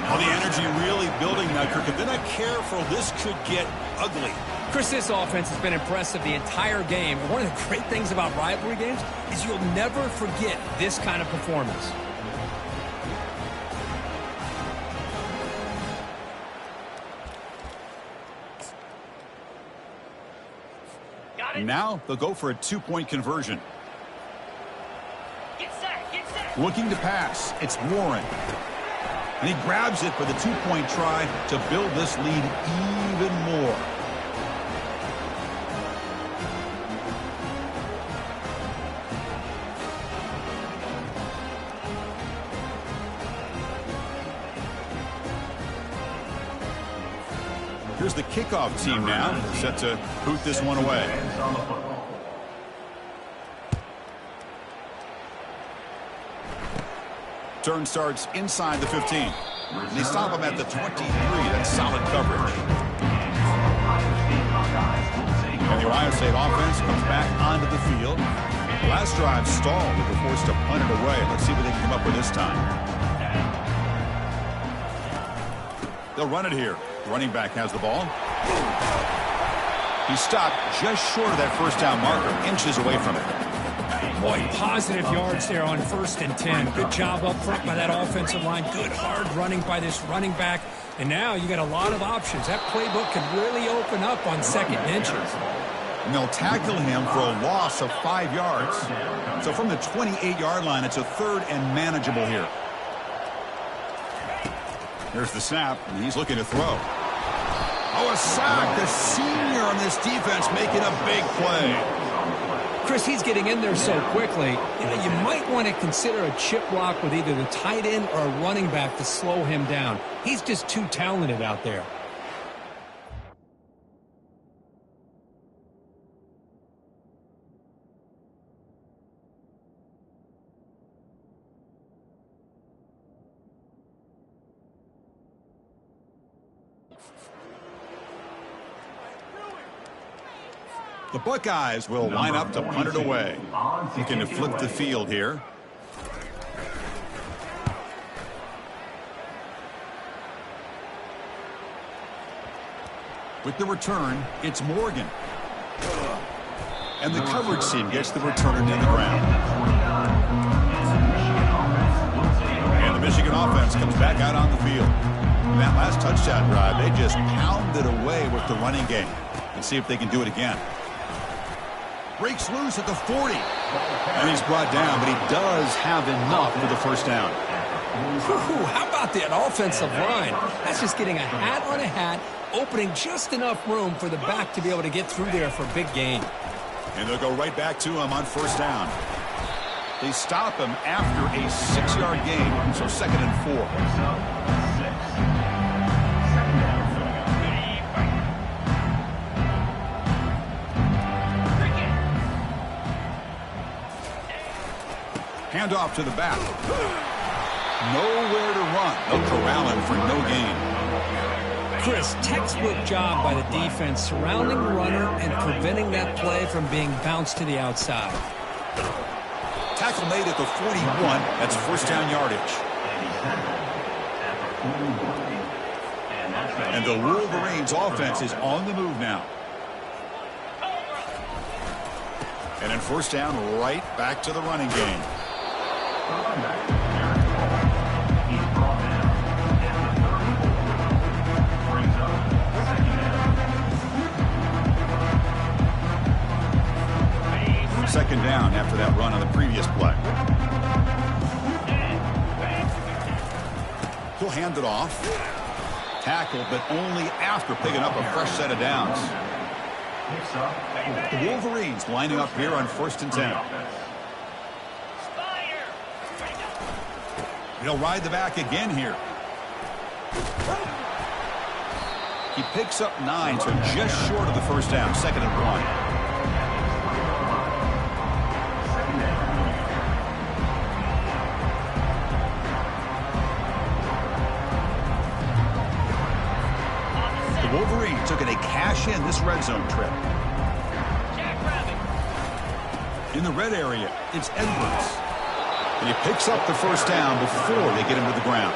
S1: Well, the energy really building now, Kirk. If they're not careful, this could get ugly.
S2: Chris, this offense has been impressive the entire game. One of the great things about rivalry games is you'll never forget this kind of performance.
S1: Now they'll go for a 2-point conversion.
S4: Get set, get set.
S1: Looking to pass. It's Warren. And he grabs it for the 2-point try to build this lead even more. Here's the kickoff team now, set to boot this one away. Turn starts inside the 15. And they stop him at the 23. That's solid coverage. And the Ohio State offense comes back onto the field. Last drive stalled. They were forced to punt it away. Let's see what they can come up with this time. They'll run it here. The running back has the ball. He stopped just short of that first down marker, inches away from it.
S2: Boy, positive yards there on 1st and 10. Good job up front by that offensive line. Good hard running by this running back. And now you got a lot of options. That playbook can really open up on 2nd and inches.
S1: And they'll tackle him for a loss of 5 yards. So from the 28-yard line, it's a 3rd and manageable here. Here's the snap, and he's looking to throw. Oh, a sack. The senior on this defense making a big play.
S2: Chris, he's getting in there so quickly. You might want to consider a chip block with either the tight end or a running back to slow him down. He's just too talented out there.
S1: The Buckeyes will line up to punt it away. Looking to flip the field here. With the return, it's Morgan. And the coverage team gets the returner to the ground. And the Michigan offense comes back out on the field. In that last touchdown drive, they just pounded away with the running game. Let's see if they can do it again. Breaks loose at the 40. And he's brought down, but he does have enough for the first down.
S2: Whew, how about that offensive line? That's just getting a hat on a hat, opening just enough room for the back to be able to get through there for a big gain.
S1: And they'll go right back to him on first down. They stop him after a 6-yard gain, so 2nd and 4. Handoff to the back. Nowhere to run. They'll corral him for no gain.
S2: Chris, textbook job by the defense surrounding the runner and preventing that play from being bounced to the outside.
S1: Tackle made at the 41. That's first down yardage. And the Wolverines offense is on the move now. And then first down, right back to the running game. Second down after that run on the previous play. He'll hand it off. Tackle, but only after picking up a fresh set of downs. The Wolverines lining up here on 1st and 10. He'll ride the back again here. He picks up 9, so just short of the first down. 2nd and 1. Wolverines looking to cash in this red zone trip. In the red area, it's Edwards. And he picks up the first down before they get him to the ground.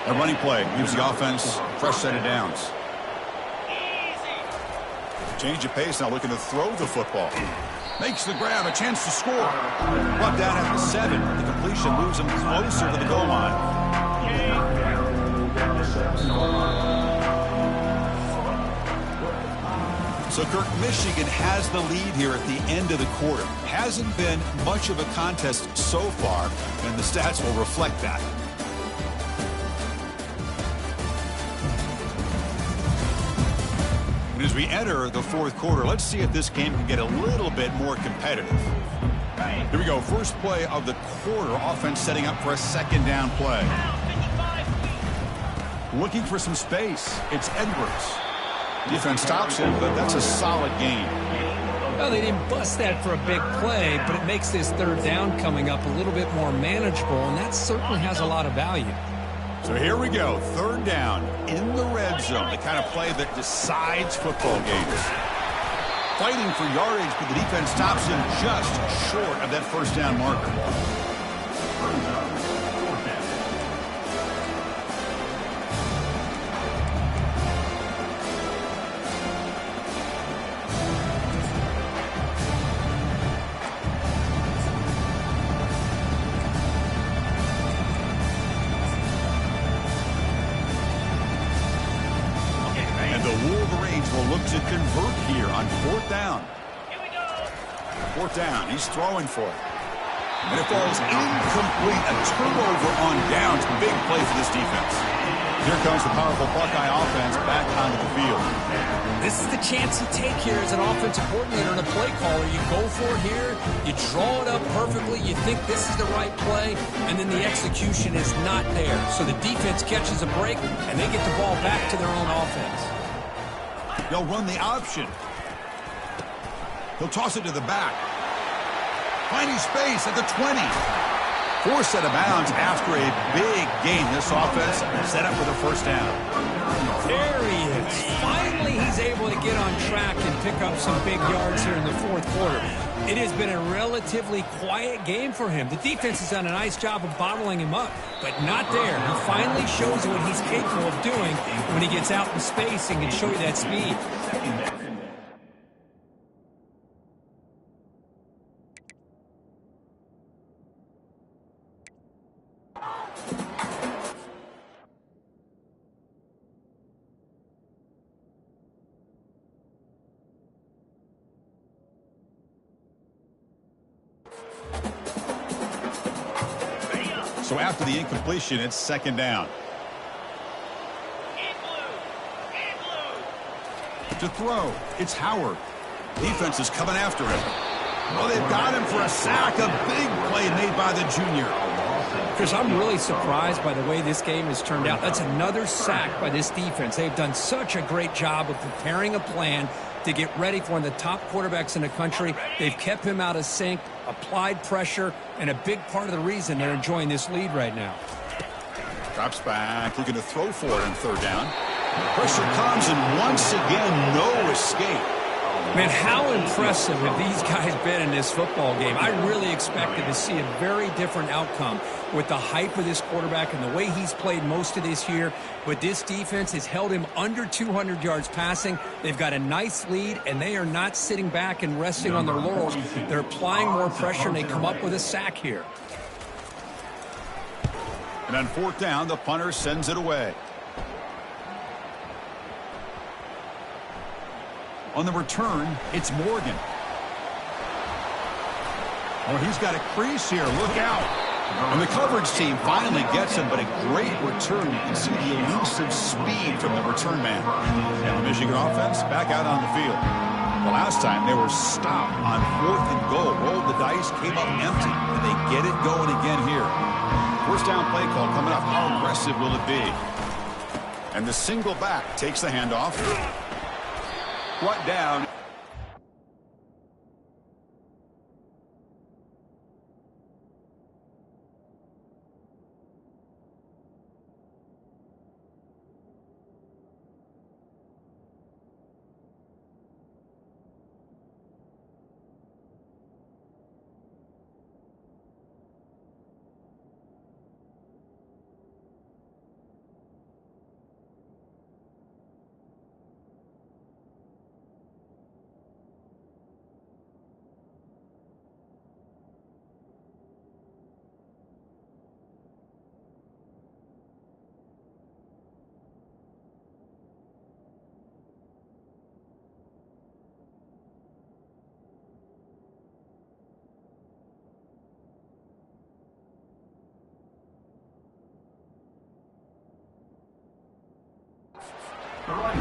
S1: A running play gives the offense a fresh set of downs. Change of pace now, looking to throw the football. Makes the grab, a chance to score. Brought down at the 7. The completion moves him closer to the goal line. So, Kirk, Michigan has the lead here at the end of the quarter. Hasn't been much of a contest so far, and the stats will reflect that. And as we enter the 4th quarter, let's see if this game can get a little bit more competitive. Here we go. First play of the quarter. Offense setting up for a 2nd down play. Looking for some space. It's Edwards. Defense stops him, but that's a solid gain.
S2: Well, they didn't bust that for a big play, but it makes this 3rd down coming up a little bit more manageable, and that certainly has a lot of value.
S1: So here we go. 3rd down in the red zone. The kind of play that decides football games. Fighting for yardage, but the defense stops him just short of that first down marker. To convert here on 4th down. 4th down. He's throwing for it. And it falls incomplete. A turnover on downs. Big play for this defense. Here comes the powerful Buckeye offense back onto the field.
S2: This is the chance you take here as an offensive coordinator and a play caller. You go for it here. You draw it up perfectly. You think this is the right play, and then the execution is not there. So the defense catches a break, and they get the ball back to their own offense.
S1: They'll run the option. He'll toss it to the back. Finding space at the 20. 4 set of bounds after a big gain. This offense set up for the first down.
S2: There he is. Finally, he's able to get on track and pick up some big yards here in the 4th quarter. It has been a relatively quiet game for him. The defense has done a nice job of bottling him up, but not there. He finally shows you what he's capable of doing when he gets out in space and can show you that speed.
S1: So after the incompletion, it's 2nd down. To throw, it's Howard. Defense is coming after him. Well, they've got him for a sack. A big play made by the junior.
S2: Chris, I'm really surprised by the way this game has turned out. That's another sack by this defense. They've done such a great job of preparing a plan to get ready for one of the top quarterbacks in the country. They've kept him out of sync, applied pressure, and a big part of the reason they're enjoying this lead right now.
S1: Drops back, looking to throw for it on third down. Pressure comes, and once again, no escape.
S2: Man, how impressive have these guys been in this football game? I really expected to see a very different outcome with the hype of this quarterback and the way he's played most of this year. But this defense has held him under 200 yards passing. They've got a nice lead, and they are not sitting back and resting on their laurels. They're applying more pressure, and they come up with a sack here.
S1: And on fourth down, the punter sends it away. On the return, it's Morgan. Oh, he's got a crease here. Look out. And the coverage team finally gets him, but a great return. You can see the elusive speed from the return man. And the Michigan offense back out on the field. The last time they were stopped on 4th and goal. Rolled the dice, came up empty, and they get it going again here. First down play call coming up. How aggressive will it be? And the single back takes the handoff. Brought down.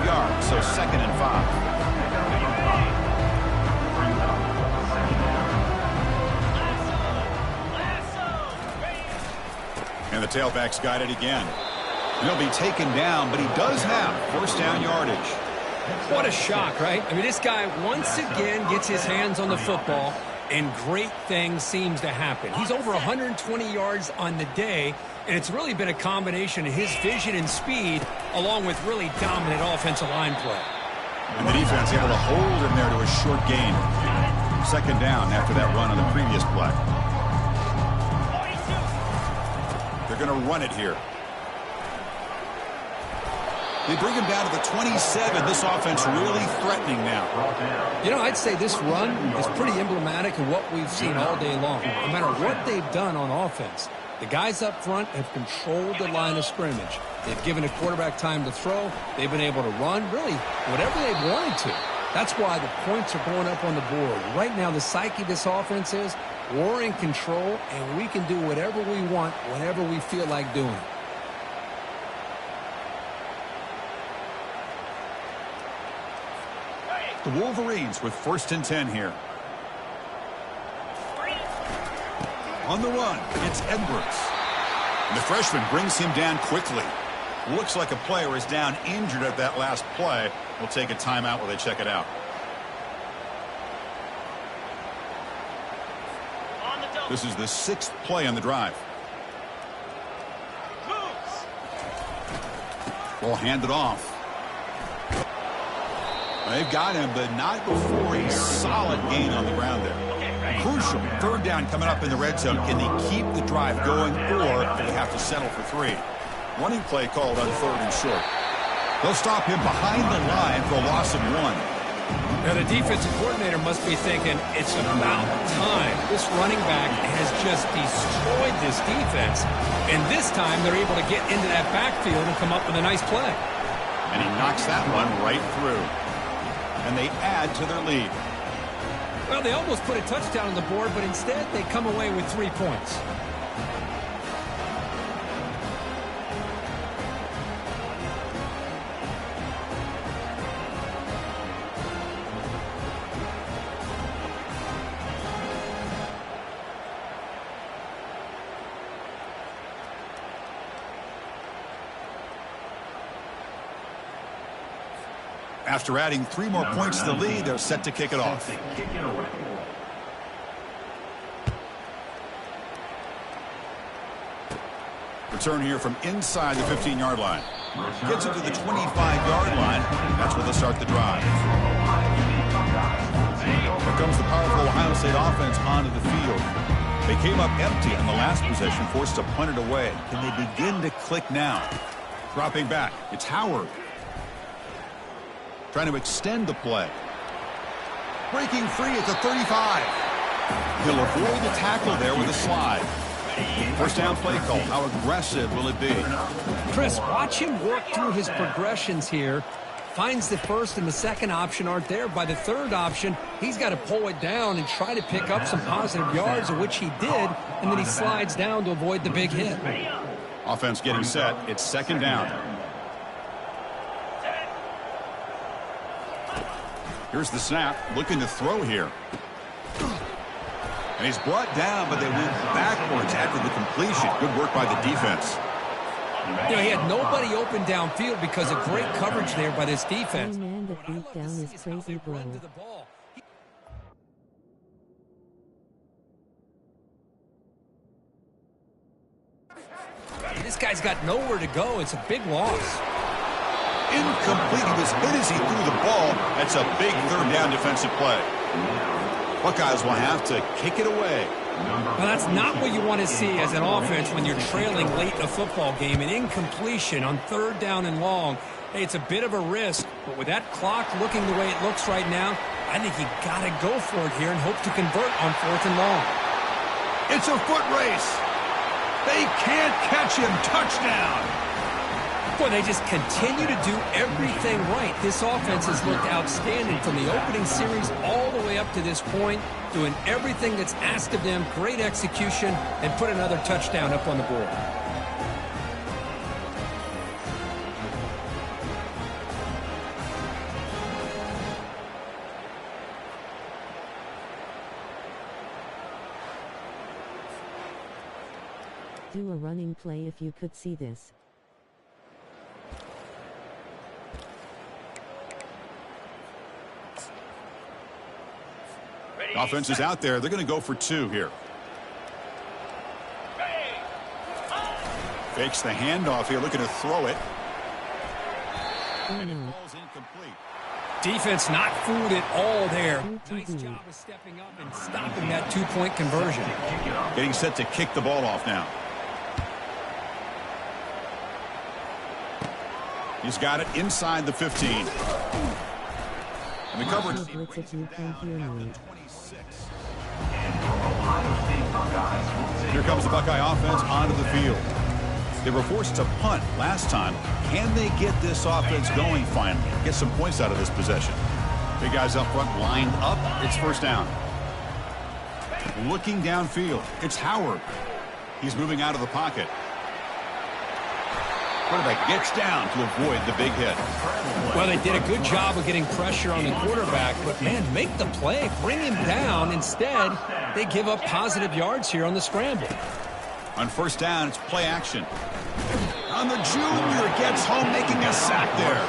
S1: Yards, so 2nd and 5. And the tailback's got it again. He'll be taken down, but he does have first down yardage.
S2: What a shock, right? I mean, this guy once again gets his hands on the football, and great things seems to happen. He's over 120 yards on the day, and it's really been a combination of his vision and speed along with really dominant offensive line play.
S1: And the defense able to hold him there to a short gain. 2nd down after that run on the previous play. They're going to run it here. They bring him down to the 27. This offense really threatening now.
S2: You know, I'd say this run is pretty emblematic of what we've seen all day long. No matter what they've done on offense, the guys up front have controlled the line of scrimmage. They've given a quarterback time to throw. They've been able to run, really, whatever they've wanted to. That's why the points are going up on the board. Right now, the psyche of this offense is we're in control, and we can do whatever we want whenever we feel like doing it.
S1: The Wolverines with 1st and 10 here. On the run, it's Edwards. And the freshman brings him down quickly. Looks like a player is down injured at that last play. We'll take a timeout while they check it out. This is the 6th play on the drive. We'll hand it off. They've got him, but not before a solid gain on the ground there. Crucial. 3rd down coming up in the red zone. Can they keep the drive going, or do they have to settle for 3? Running play called on 3rd and short. They'll stop him behind the line for a loss of 1.
S2: Now, the defensive coordinator must be thinking, it's about time. This running back has just destroyed this defense, and this time they're able to get into that backfield and come up with a nice play.
S1: And he knocks that one right through. And they add to their lead.
S2: Well, they almost put a touchdown on the board, but instead they come away with 3 points.
S1: After adding 3 more points to the lead, they're set to kick it off. Return here from inside the 15-yard line. Gets it to the 25-yard line. That's where they'll start the drive. Here comes the powerful Ohio State offense onto the field. They came up empty on the last possession, forced to punt it away. Can they begin to click now? Dropping back, it's Howard. Trying to extend the play. Breaking free at the 35. He'll avoid the tackle there with a slide. First down play call. How aggressive will it be?
S2: Chris, watch him work through his progressions here. Finds the first and the second option aren't there. By the third option, he's got to pull it down and try to pick up some positive yards, of which he did, and then he slides down to avoid the big hit.
S1: Offense getting set. It's second down. Here's the snap. Looking to throw here. And he's brought down, but they went backwards after the completion. Good work by the defense.
S2: You know, he had nobody open downfield because of great coverage there by this defense.
S6: Man, the beat down is crazy, bro.
S2: This guy's got nowhere to go. It's a big loss.
S1: Incomplete. He was hit as he threw the ball. That's a big third down defensive play. Buckeyes will have to kick it away.
S2: Now, that's not what you want to see as an offense when you're trailing late in a football game. An incompletion on third down and long. Hey, it's a bit of a risk, but with that clock looking the way it looks right now, I think you got to go for it here and hope to convert on fourth and long.
S1: It's a foot race. They can't catch him. Touchdown.
S2: Boy, they just continue to do everything right. This offense has looked outstanding from the opening series all the way up to this point, doing everything that's asked of them, great execution, and put another touchdown up on the board.
S6: Do a running play if you could see this.
S1: Offense is out there. They're going to go for 2 here. Fakes the handoff here, looking to throw it. Ball's incomplete.
S2: Defense not fooled at all there. Nice job of stepping up and stopping that 2-point conversion.
S1: Getting set to kick the ball off now. He's got it inside the 15. And the coverage. Here comes the Buckeye offense onto the field. They were forced to punt last time. Can they get this offense going finally? Get some points out of this possession. Big guys up front lined up. It's first down. Looking downfield. It's Howard. He's moving out of the pocket. Quarterback gets down to avoid the big hit.
S2: Well, they did a good job of getting pressure on the quarterback, but, man, make the play. Bring him down. Instead, they give up positive yards here on the scramble.
S1: On first down, it's play action. On the junior, gets home, making a sack there.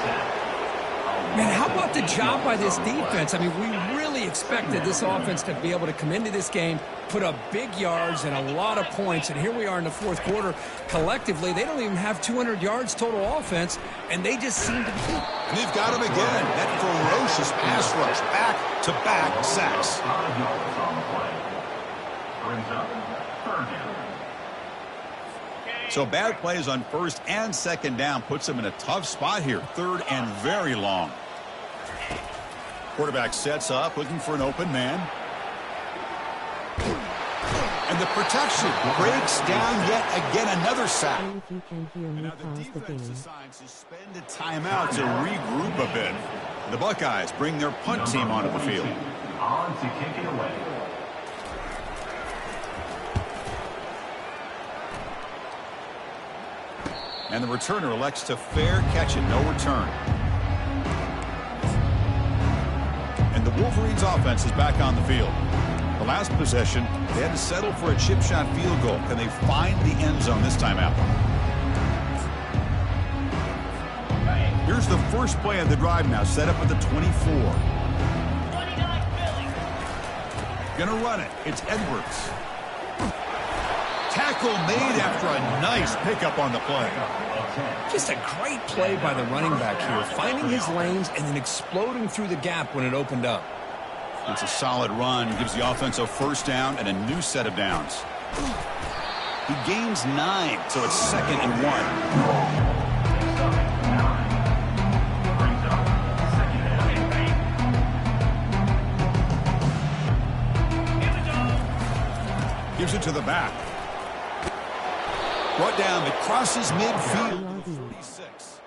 S2: Man, how about the job by this defense? I mean, we really expected this offense to be able to come into this game, put up big yards and a lot of points, and here we are in the fourth quarter. Collectively, they don't even have 200 yards total offense, and they just seem to be...
S1: And they've got him again. That ferocious pass rush, back-to-back sacks. So bad plays on first and second down puts them in a tough spot here. Third and very long. Quarterback sets up, looking for an open man. And the protection breaks down yet again, another sack.
S6: If you can hear me,
S1: Now the
S6: pause the
S1: defense
S6: game.
S1: decides to spend a timeout to regroup a bit. The Buckeyes bring their punt team onto the field.
S3: On to kick it away.
S1: And the returner elects to fair catch it, no return. And the Wolverines offense is back on the field. The last possession, they had to settle for a chip shot field goal. Can they find the end zone this time out? Here's the first play of the drive now, set up at the 24.
S4: 29 Philly.
S1: Gonna run it. It's Edwards. Tackle made after a nice pickup on the play.
S2: Just a great play by the running back here, finding his lanes and then exploding through the gap when it opened up.
S1: It's a solid run. Gives the offense a first down and a new set of downs. He gains 9, so it's 2nd and 1. Gives it to the back. Brought down. It crosses midfield. 36.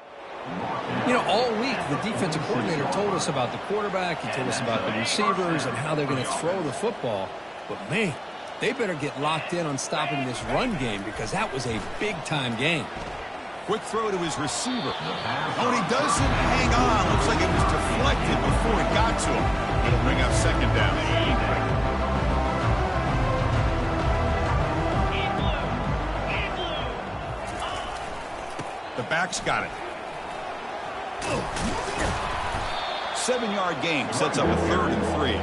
S2: You know, all week, the defensive coordinator told us about the quarterback. He told us about the receivers and how they're going to throw the football. But, man, they better get locked in on stopping this run game because that was a big-time game.
S1: Quick throw to his receiver. Oh, and he doesn't hang on. Looks like it was deflected before it got to him. It'll bring up 2nd down. The back's got it. 7-yard gain sets up a 3rd and 3.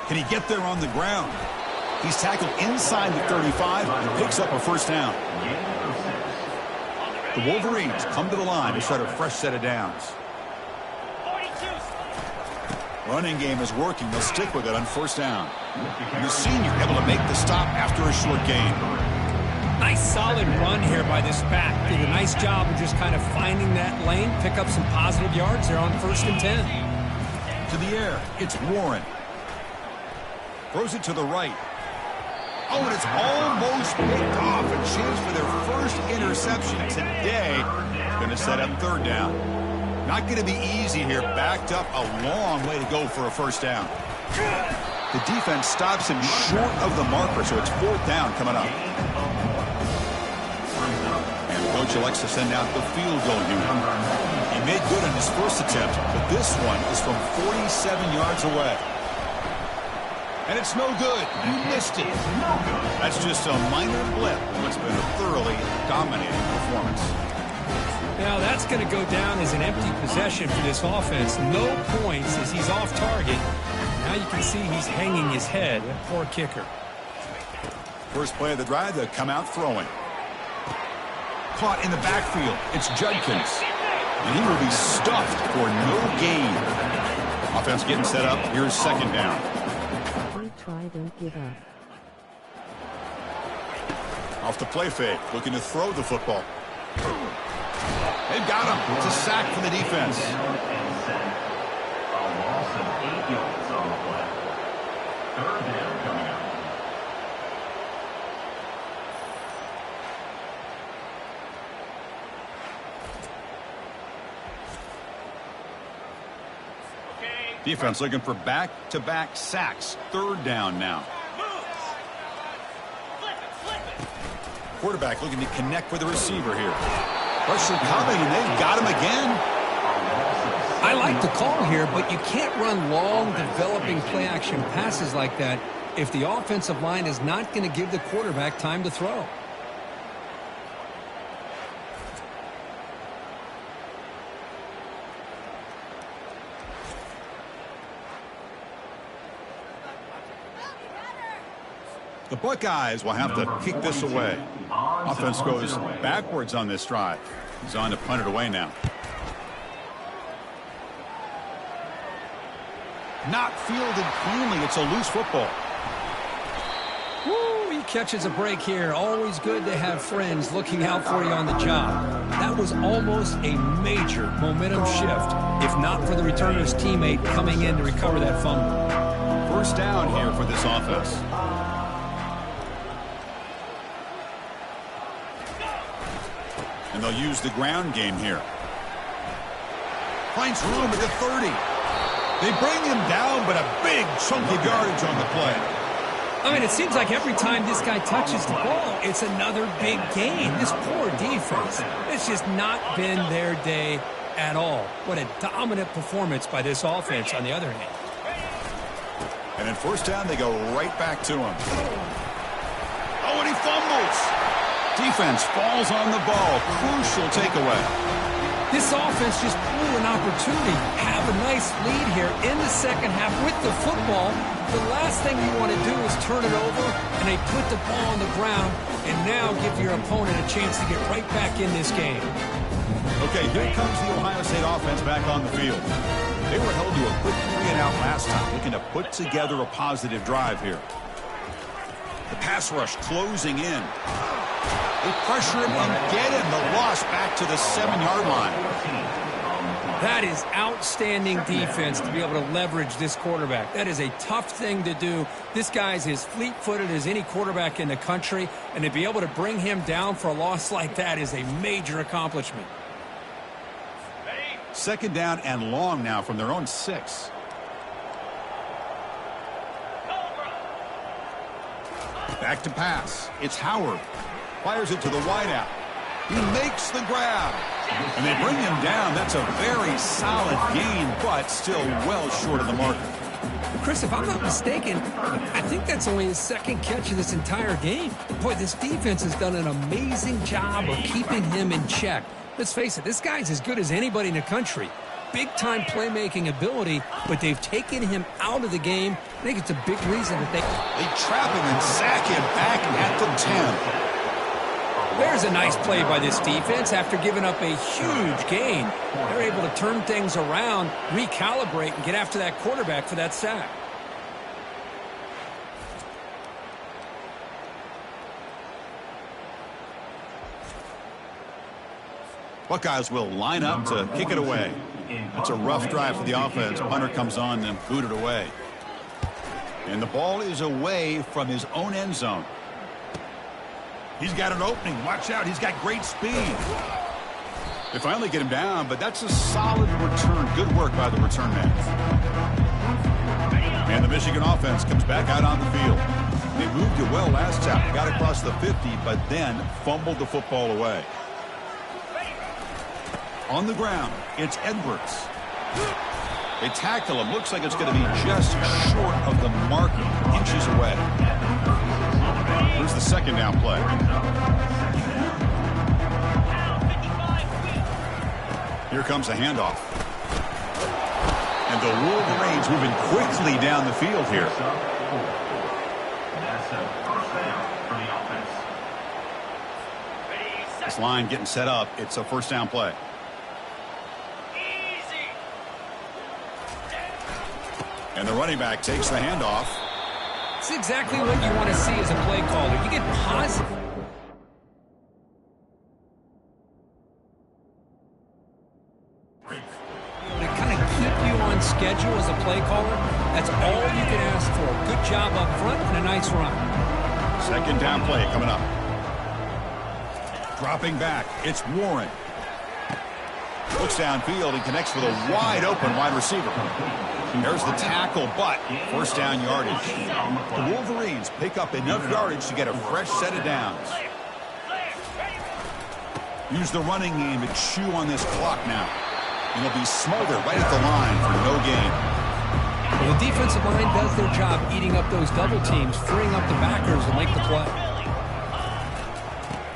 S1: Can he get there on the ground? He's tackled inside the 35 and picks up a first down. The Wolverines come to the line to start a fresh set of downs. Running game is working. They'll stick with it on first down. And the senior able to make the stop after a short gain.
S2: Nice solid run here by this back. Did a nice job of just kind of finding that lane, pick up some positive yards there on 1st and 10.
S1: To the air, it's Warren. Throws it to the right. Oh, and it's almost picked off. A chance for their first interception today. Going to set up 3rd down. Not going to be easy here. Backed up a long way to go for a first down. The defense stops him short of the marker, so it's 4th down coming up. And coach elects to send out the field goal unit. He made good on his first attempt, but this one is from 47 yards away. And it's no good. You missed it. That's just a minor blip in what's been a thoroughly dominating performance.
S2: Now that's going to go down as an empty possession for this offense. No points as he's off target. Now you can see he's hanging his head. Poor kicker.
S1: First play of the drive, they come out throwing. Caught in the backfield. It's Judkins. And he will be stuffed for no gain. Offense getting set up. Here's 2nd down.
S6: Don't try, don't give up.
S1: Off the play fake. Looking to throw the football. They've got him. It's a sack for the defense.
S3: A loss of 8 yards on the play. 3rd down coming up.
S1: Defense looking for back-to-back sacks. 3rd down now. Quarterback looking to connect with the receiver here. Pressure coming, and they've got him again.
S2: I like the call here, but you can't run long, developing play-action passes like that if the offensive line is not going to give the quarterback time to throw.
S1: The Buckeyes will have to kick this away. Offense goes backwards on this drive. He's on to punt it away now. Not fielded cleanly. It's a loose football.
S2: Woo, he catches a break here. Always good to have friends looking out for you on the job. That was almost a major momentum shift, if not for the returner's teammate coming in to recover that fumble.
S1: First down here for this offense. And they'll use the ground game here. Finds room at the 30. They bring him down, but a big chunk of yardage on the play.
S2: I mean, it seems like every time this guy touches the ball, it's another big gain. This poor defense, it's just not been their day at all. What a dominant performance by this offense on the other hand.
S1: And at first down, they go right back to him. Oh, and he fumbles. Defense falls on the ball. Crucial takeaway.
S2: This offense just blew an opportunity. Have a nice lead here in the second half with the football. The last thing you want to do is turn it over, and they put the ball on the ground and now give your opponent a chance to get right back in this game.
S1: Okay, here comes the Ohio State offense back on the field. They were held to a quick 3-and-out last time, looking to put together a positive drive here. The pass rush closing in. They pressure him and get him. The loss back to the 7-yard line.
S2: That is outstanding defense to be able to leverage this quarterback. That is a tough thing to do. This guy's as fleet-footed as any quarterback in the country, and to be able to bring him down for a loss like that is a major accomplishment.
S1: Second down and long now from their own 6. Back to pass. It's Howard. Fires it to the wideout. He makes the grab. And they bring him down. That's a very solid gain, but still well short of the marker.
S2: Chris, if I'm not mistaken, I think that's only his second catch of this entire game. Boy, this defense has done an amazing job of keeping him in check. Let's face it, this guy's as good as anybody in the country. Big-time playmaking ability, but they've taken him out of the game. I think it's a big reason that
S1: they trap him and sack him back at the 10.
S2: There's a nice play by this defense after giving up a huge gain. They're able to turn things around, recalibrate, and get after that quarterback for that sack.
S1: Buckeyes will line up to kick it away. It's a rough drive for the offense. Punter comes on and boot it away. And the ball is away from his own end zone. He's got an opening. Watch out. He's got great speed. They finally get him down, but that's a solid return. Good work by the return man. And the Michigan offense comes back out on the field. They moved it well last time. They got across the 50, but then fumbled the football away. On the ground, it's Edwards. They tackle him. Looks like it's going to be just short of the marker, inches away. Here's the second down play. Here comes a handoff. And the Wolverines moving quickly down the field here.
S3: That's a first down for the offense.
S1: This line getting set up. It's a first down play. And the running back takes the handoff.
S2: It's exactly what you want to see as a play caller. You get positive. To kind of keep you on schedule as a play caller, that's all you can ask for. Good job up front and a nice run.
S1: Second down play coming up. Dropping back, it's Warren. Looks downfield and connects with a wide open wide receiver. There's the tackle, but first down yardage. The Wolverines pick up enough yardage to get a fresh set of downs. Use the running game to chew on this clock now. And it'll be smothered right at the line for no gain.
S2: Well, the defensive line does their job eating up those double teams, freeing up the backers to make the play.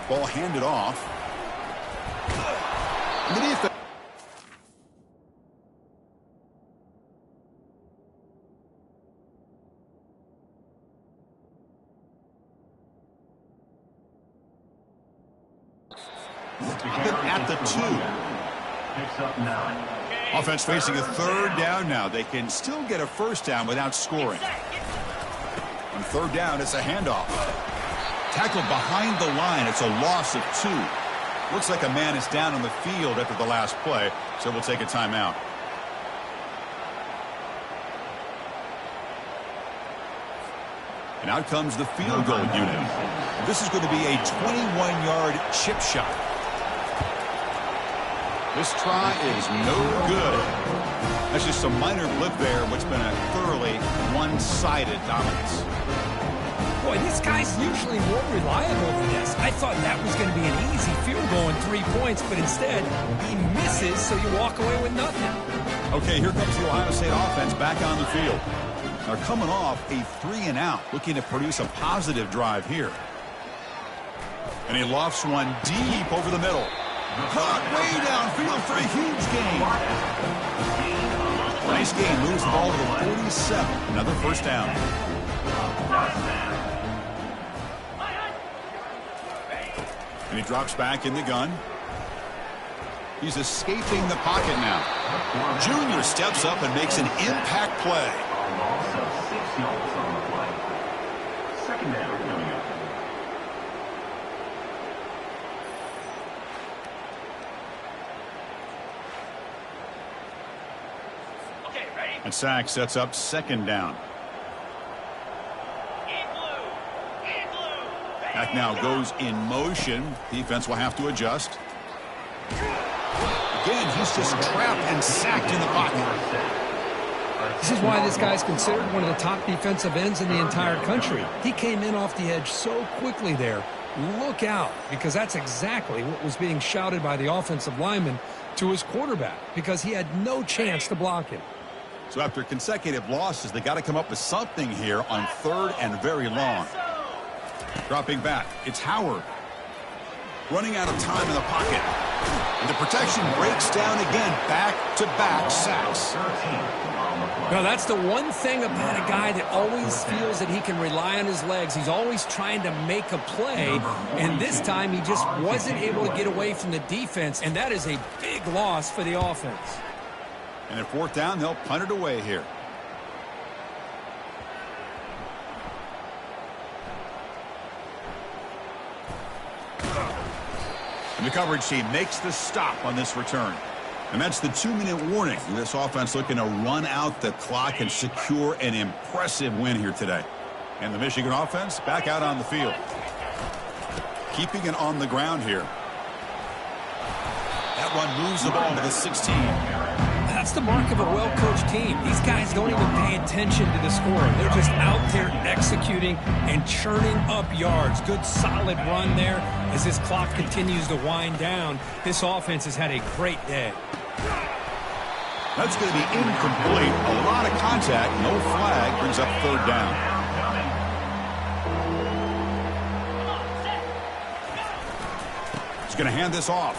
S1: Ball handed off. The defense. At the 2.
S3: Picks up 9.
S1: Offense facing a third down now. They can still get a first down without scoring. On third down, it's a handoff. Tackled behind the line. It's a loss of 2. Looks like a man is down on the field after the last play, so we'll take a timeout. And out comes the field goal unit. This is going to be a 21-yard chip shot. This try is no good. That's just a minor blip there, what's been a thoroughly one-sided dominance.
S2: Boy, this guy's usually more reliable than this. I thought that was going to be an easy field goal and 3 points, but instead, he misses, so you walk away with nothing.
S1: Okay, here comes the Ohio State offense back on the field. They're coming off a 3-and-out, looking to produce a positive drive here. And he lofts one deep over the middle. Caught way downfield for a huge gain. Nice gain, moves the ball to the 47. Another first down. And he drops back in the gun. He's escaping the pocket now. Junior steps up and makes an impact play.
S3: Loss of 6 yards on the play. Second down coming up.
S4: Okay, ready?
S1: And Sack sets up second down.
S4: In blue. In blue.
S1: Back now goes in motion. Defense will have to adjust. Again, he's just trapped and sacked in the pocket.
S2: This is why this guy's considered one of the top defensive ends in the entire country. He came in off the edge so quickly there. Look out, because that's exactly what was being shouted by the offensive lineman to his quarterback, because he had no chance to block him.
S1: So after consecutive losses, they got to come up with something here on 3rd and very long. Dropping back, it's Howard. Running out of time in the pocket. And the protection breaks down again. Back-to-back sacks.
S2: Now, that's the one thing about a guy that always feels that he can rely on his legs. He's always trying to make a play, and this time he just wasn't able to get away from the defense, and that is a big loss for the offense.
S1: And at 4th down, they'll punt it away here. And the coverage team makes the stop on this return. And that's the 2-minute warning. This offense looking to run out the clock and secure an impressive win here today. And the Michigan offense back out on the field. Keeping it on the ground here. That run moves the ball to the 16.
S2: That's the mark of a well-coached team. These guys don't even pay attention to the score. They're just out there executing and churning up yards. Good, solid run there as this clock continues to wind down. This offense has had a great day.
S1: That's going to be incomplete. A lot of contact. No flag. Brings up 3rd down. He's going to hand this off.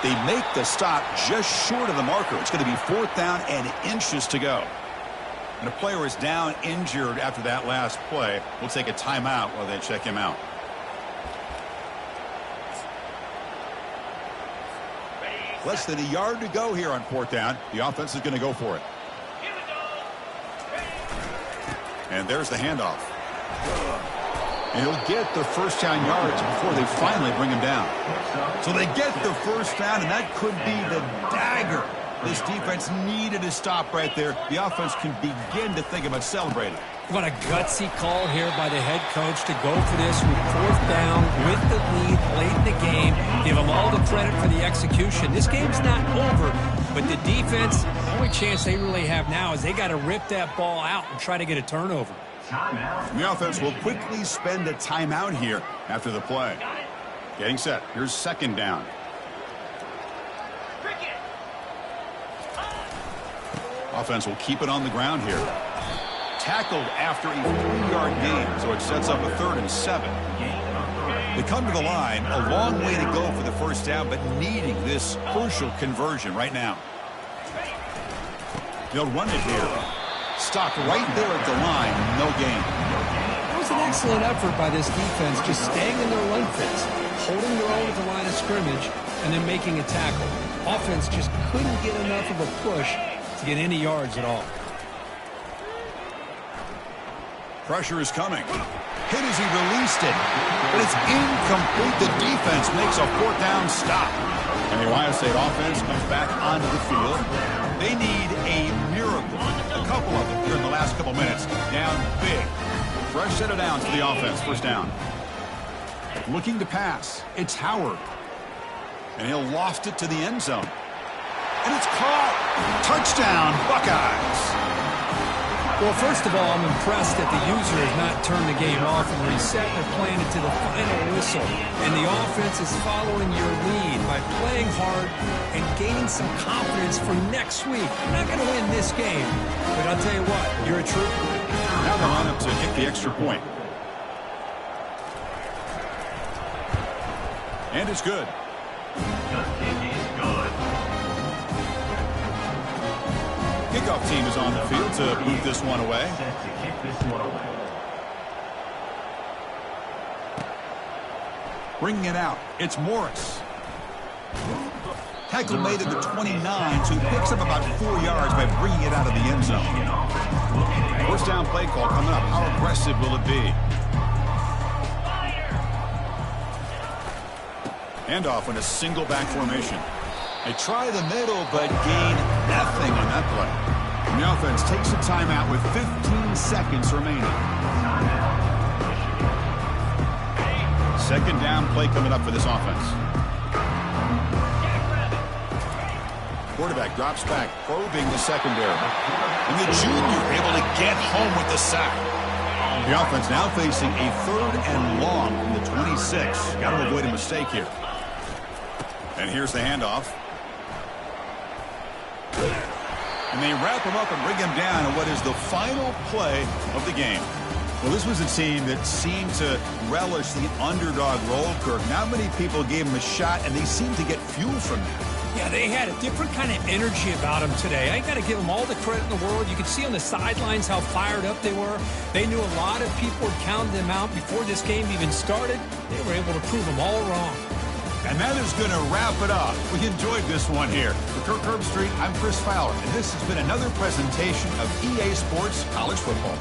S1: They make the stop just short of the marker. It's going to be 4th down and inches to go. And a player is down injured after that last play. We'll take a timeout while they check him out. Less than a yard to go here on 4th down. The offense is going to go for it. And there's the handoff. And he'll get the first down yards before they finally bring him down. So they get the first down, and that could be the dagger. This defense needed a stop right there. The offense can begin to think about celebrating.
S2: What a gutsy call here by the head coach to go for this with 4th down with the lead late in the game. Give them all the credit for the execution. This game's not over, but the defense, the only chance they really have now is they got to rip that ball out and try to get a turnover.
S1: The offense will quickly spend a timeout here after the play. Getting set. Here's 2nd down. Offense will keep it on the ground here. Tackled after a 3-yard gain, so it sets up a 3rd and 7. They come to the line, a long way to go for the first down, but needing this crucial conversion right now. They'll run it here. Stopped right there at the line, no gain.
S2: It was an excellent effort by this defense, just staying in their run fits, holding their own at the line of scrimmage, and then making a tackle. Offense just couldn't get enough of a push to get any yards at all.
S1: Pressure is coming. Hit as he released it, but it's incomplete. The defense makes a 4th down stop. And the Ohio State offense comes back onto the field. They need a miracle. A couple of them here in the last couple minutes. Down big. Fresh set of downs for the offense. First down. Looking to pass. It's Howard. And he'll loft it to the end zone. And it's caught. Touchdown, Buckeyes.
S2: Well, first of all, I'm impressed that the user has not turned the game off and reset. They're playing it to the final whistle. And the offense is following your lead by playing hard and gaining some confidence for next week. You're not going to win this game, but I'll tell you what, you're a trooper.
S1: Now the lineup to kick the extra point. And it's good.
S3: The kick is good.
S1: Kickoff team is on the field to boot this one away.
S3: Set to kick this one away.
S1: Bringing it out, it's Morris. Tackle made at the 29, so he picks up about 4 yards by bringing it out of the end zone. First down play call coming up. How aggressive will it be? Handoff in a single back formation. They try the middle, but gain nothing on that play. And the offense takes a timeout with 15 seconds remaining. Second down play coming up for this offense. Quarterback drops back, probing the secondary. And the junior able to get home with the sack. The offense now facing a 3rd and long from the 26. Got to avoid a mistake here. And here's the handoff. And they wrap him up and bring him down in what is the final play of the game. Well, this was a team that seemed to relish the underdog role, Kirk. Not many people gave him a shot, and they seemed to get fuel from that.
S2: Yeah, they had a different kind of energy about them today. I got to give them all the credit in the world. You could see on the sidelines how fired up they were. They knew a lot of people had counted them out before this game even started. They were able to prove them all wrong.
S1: And that is going to wrap it up. We enjoyed this one here. For Kirk Herbstreit, I'm Chris Fowler, and this has been another presentation of EA Sports College Football.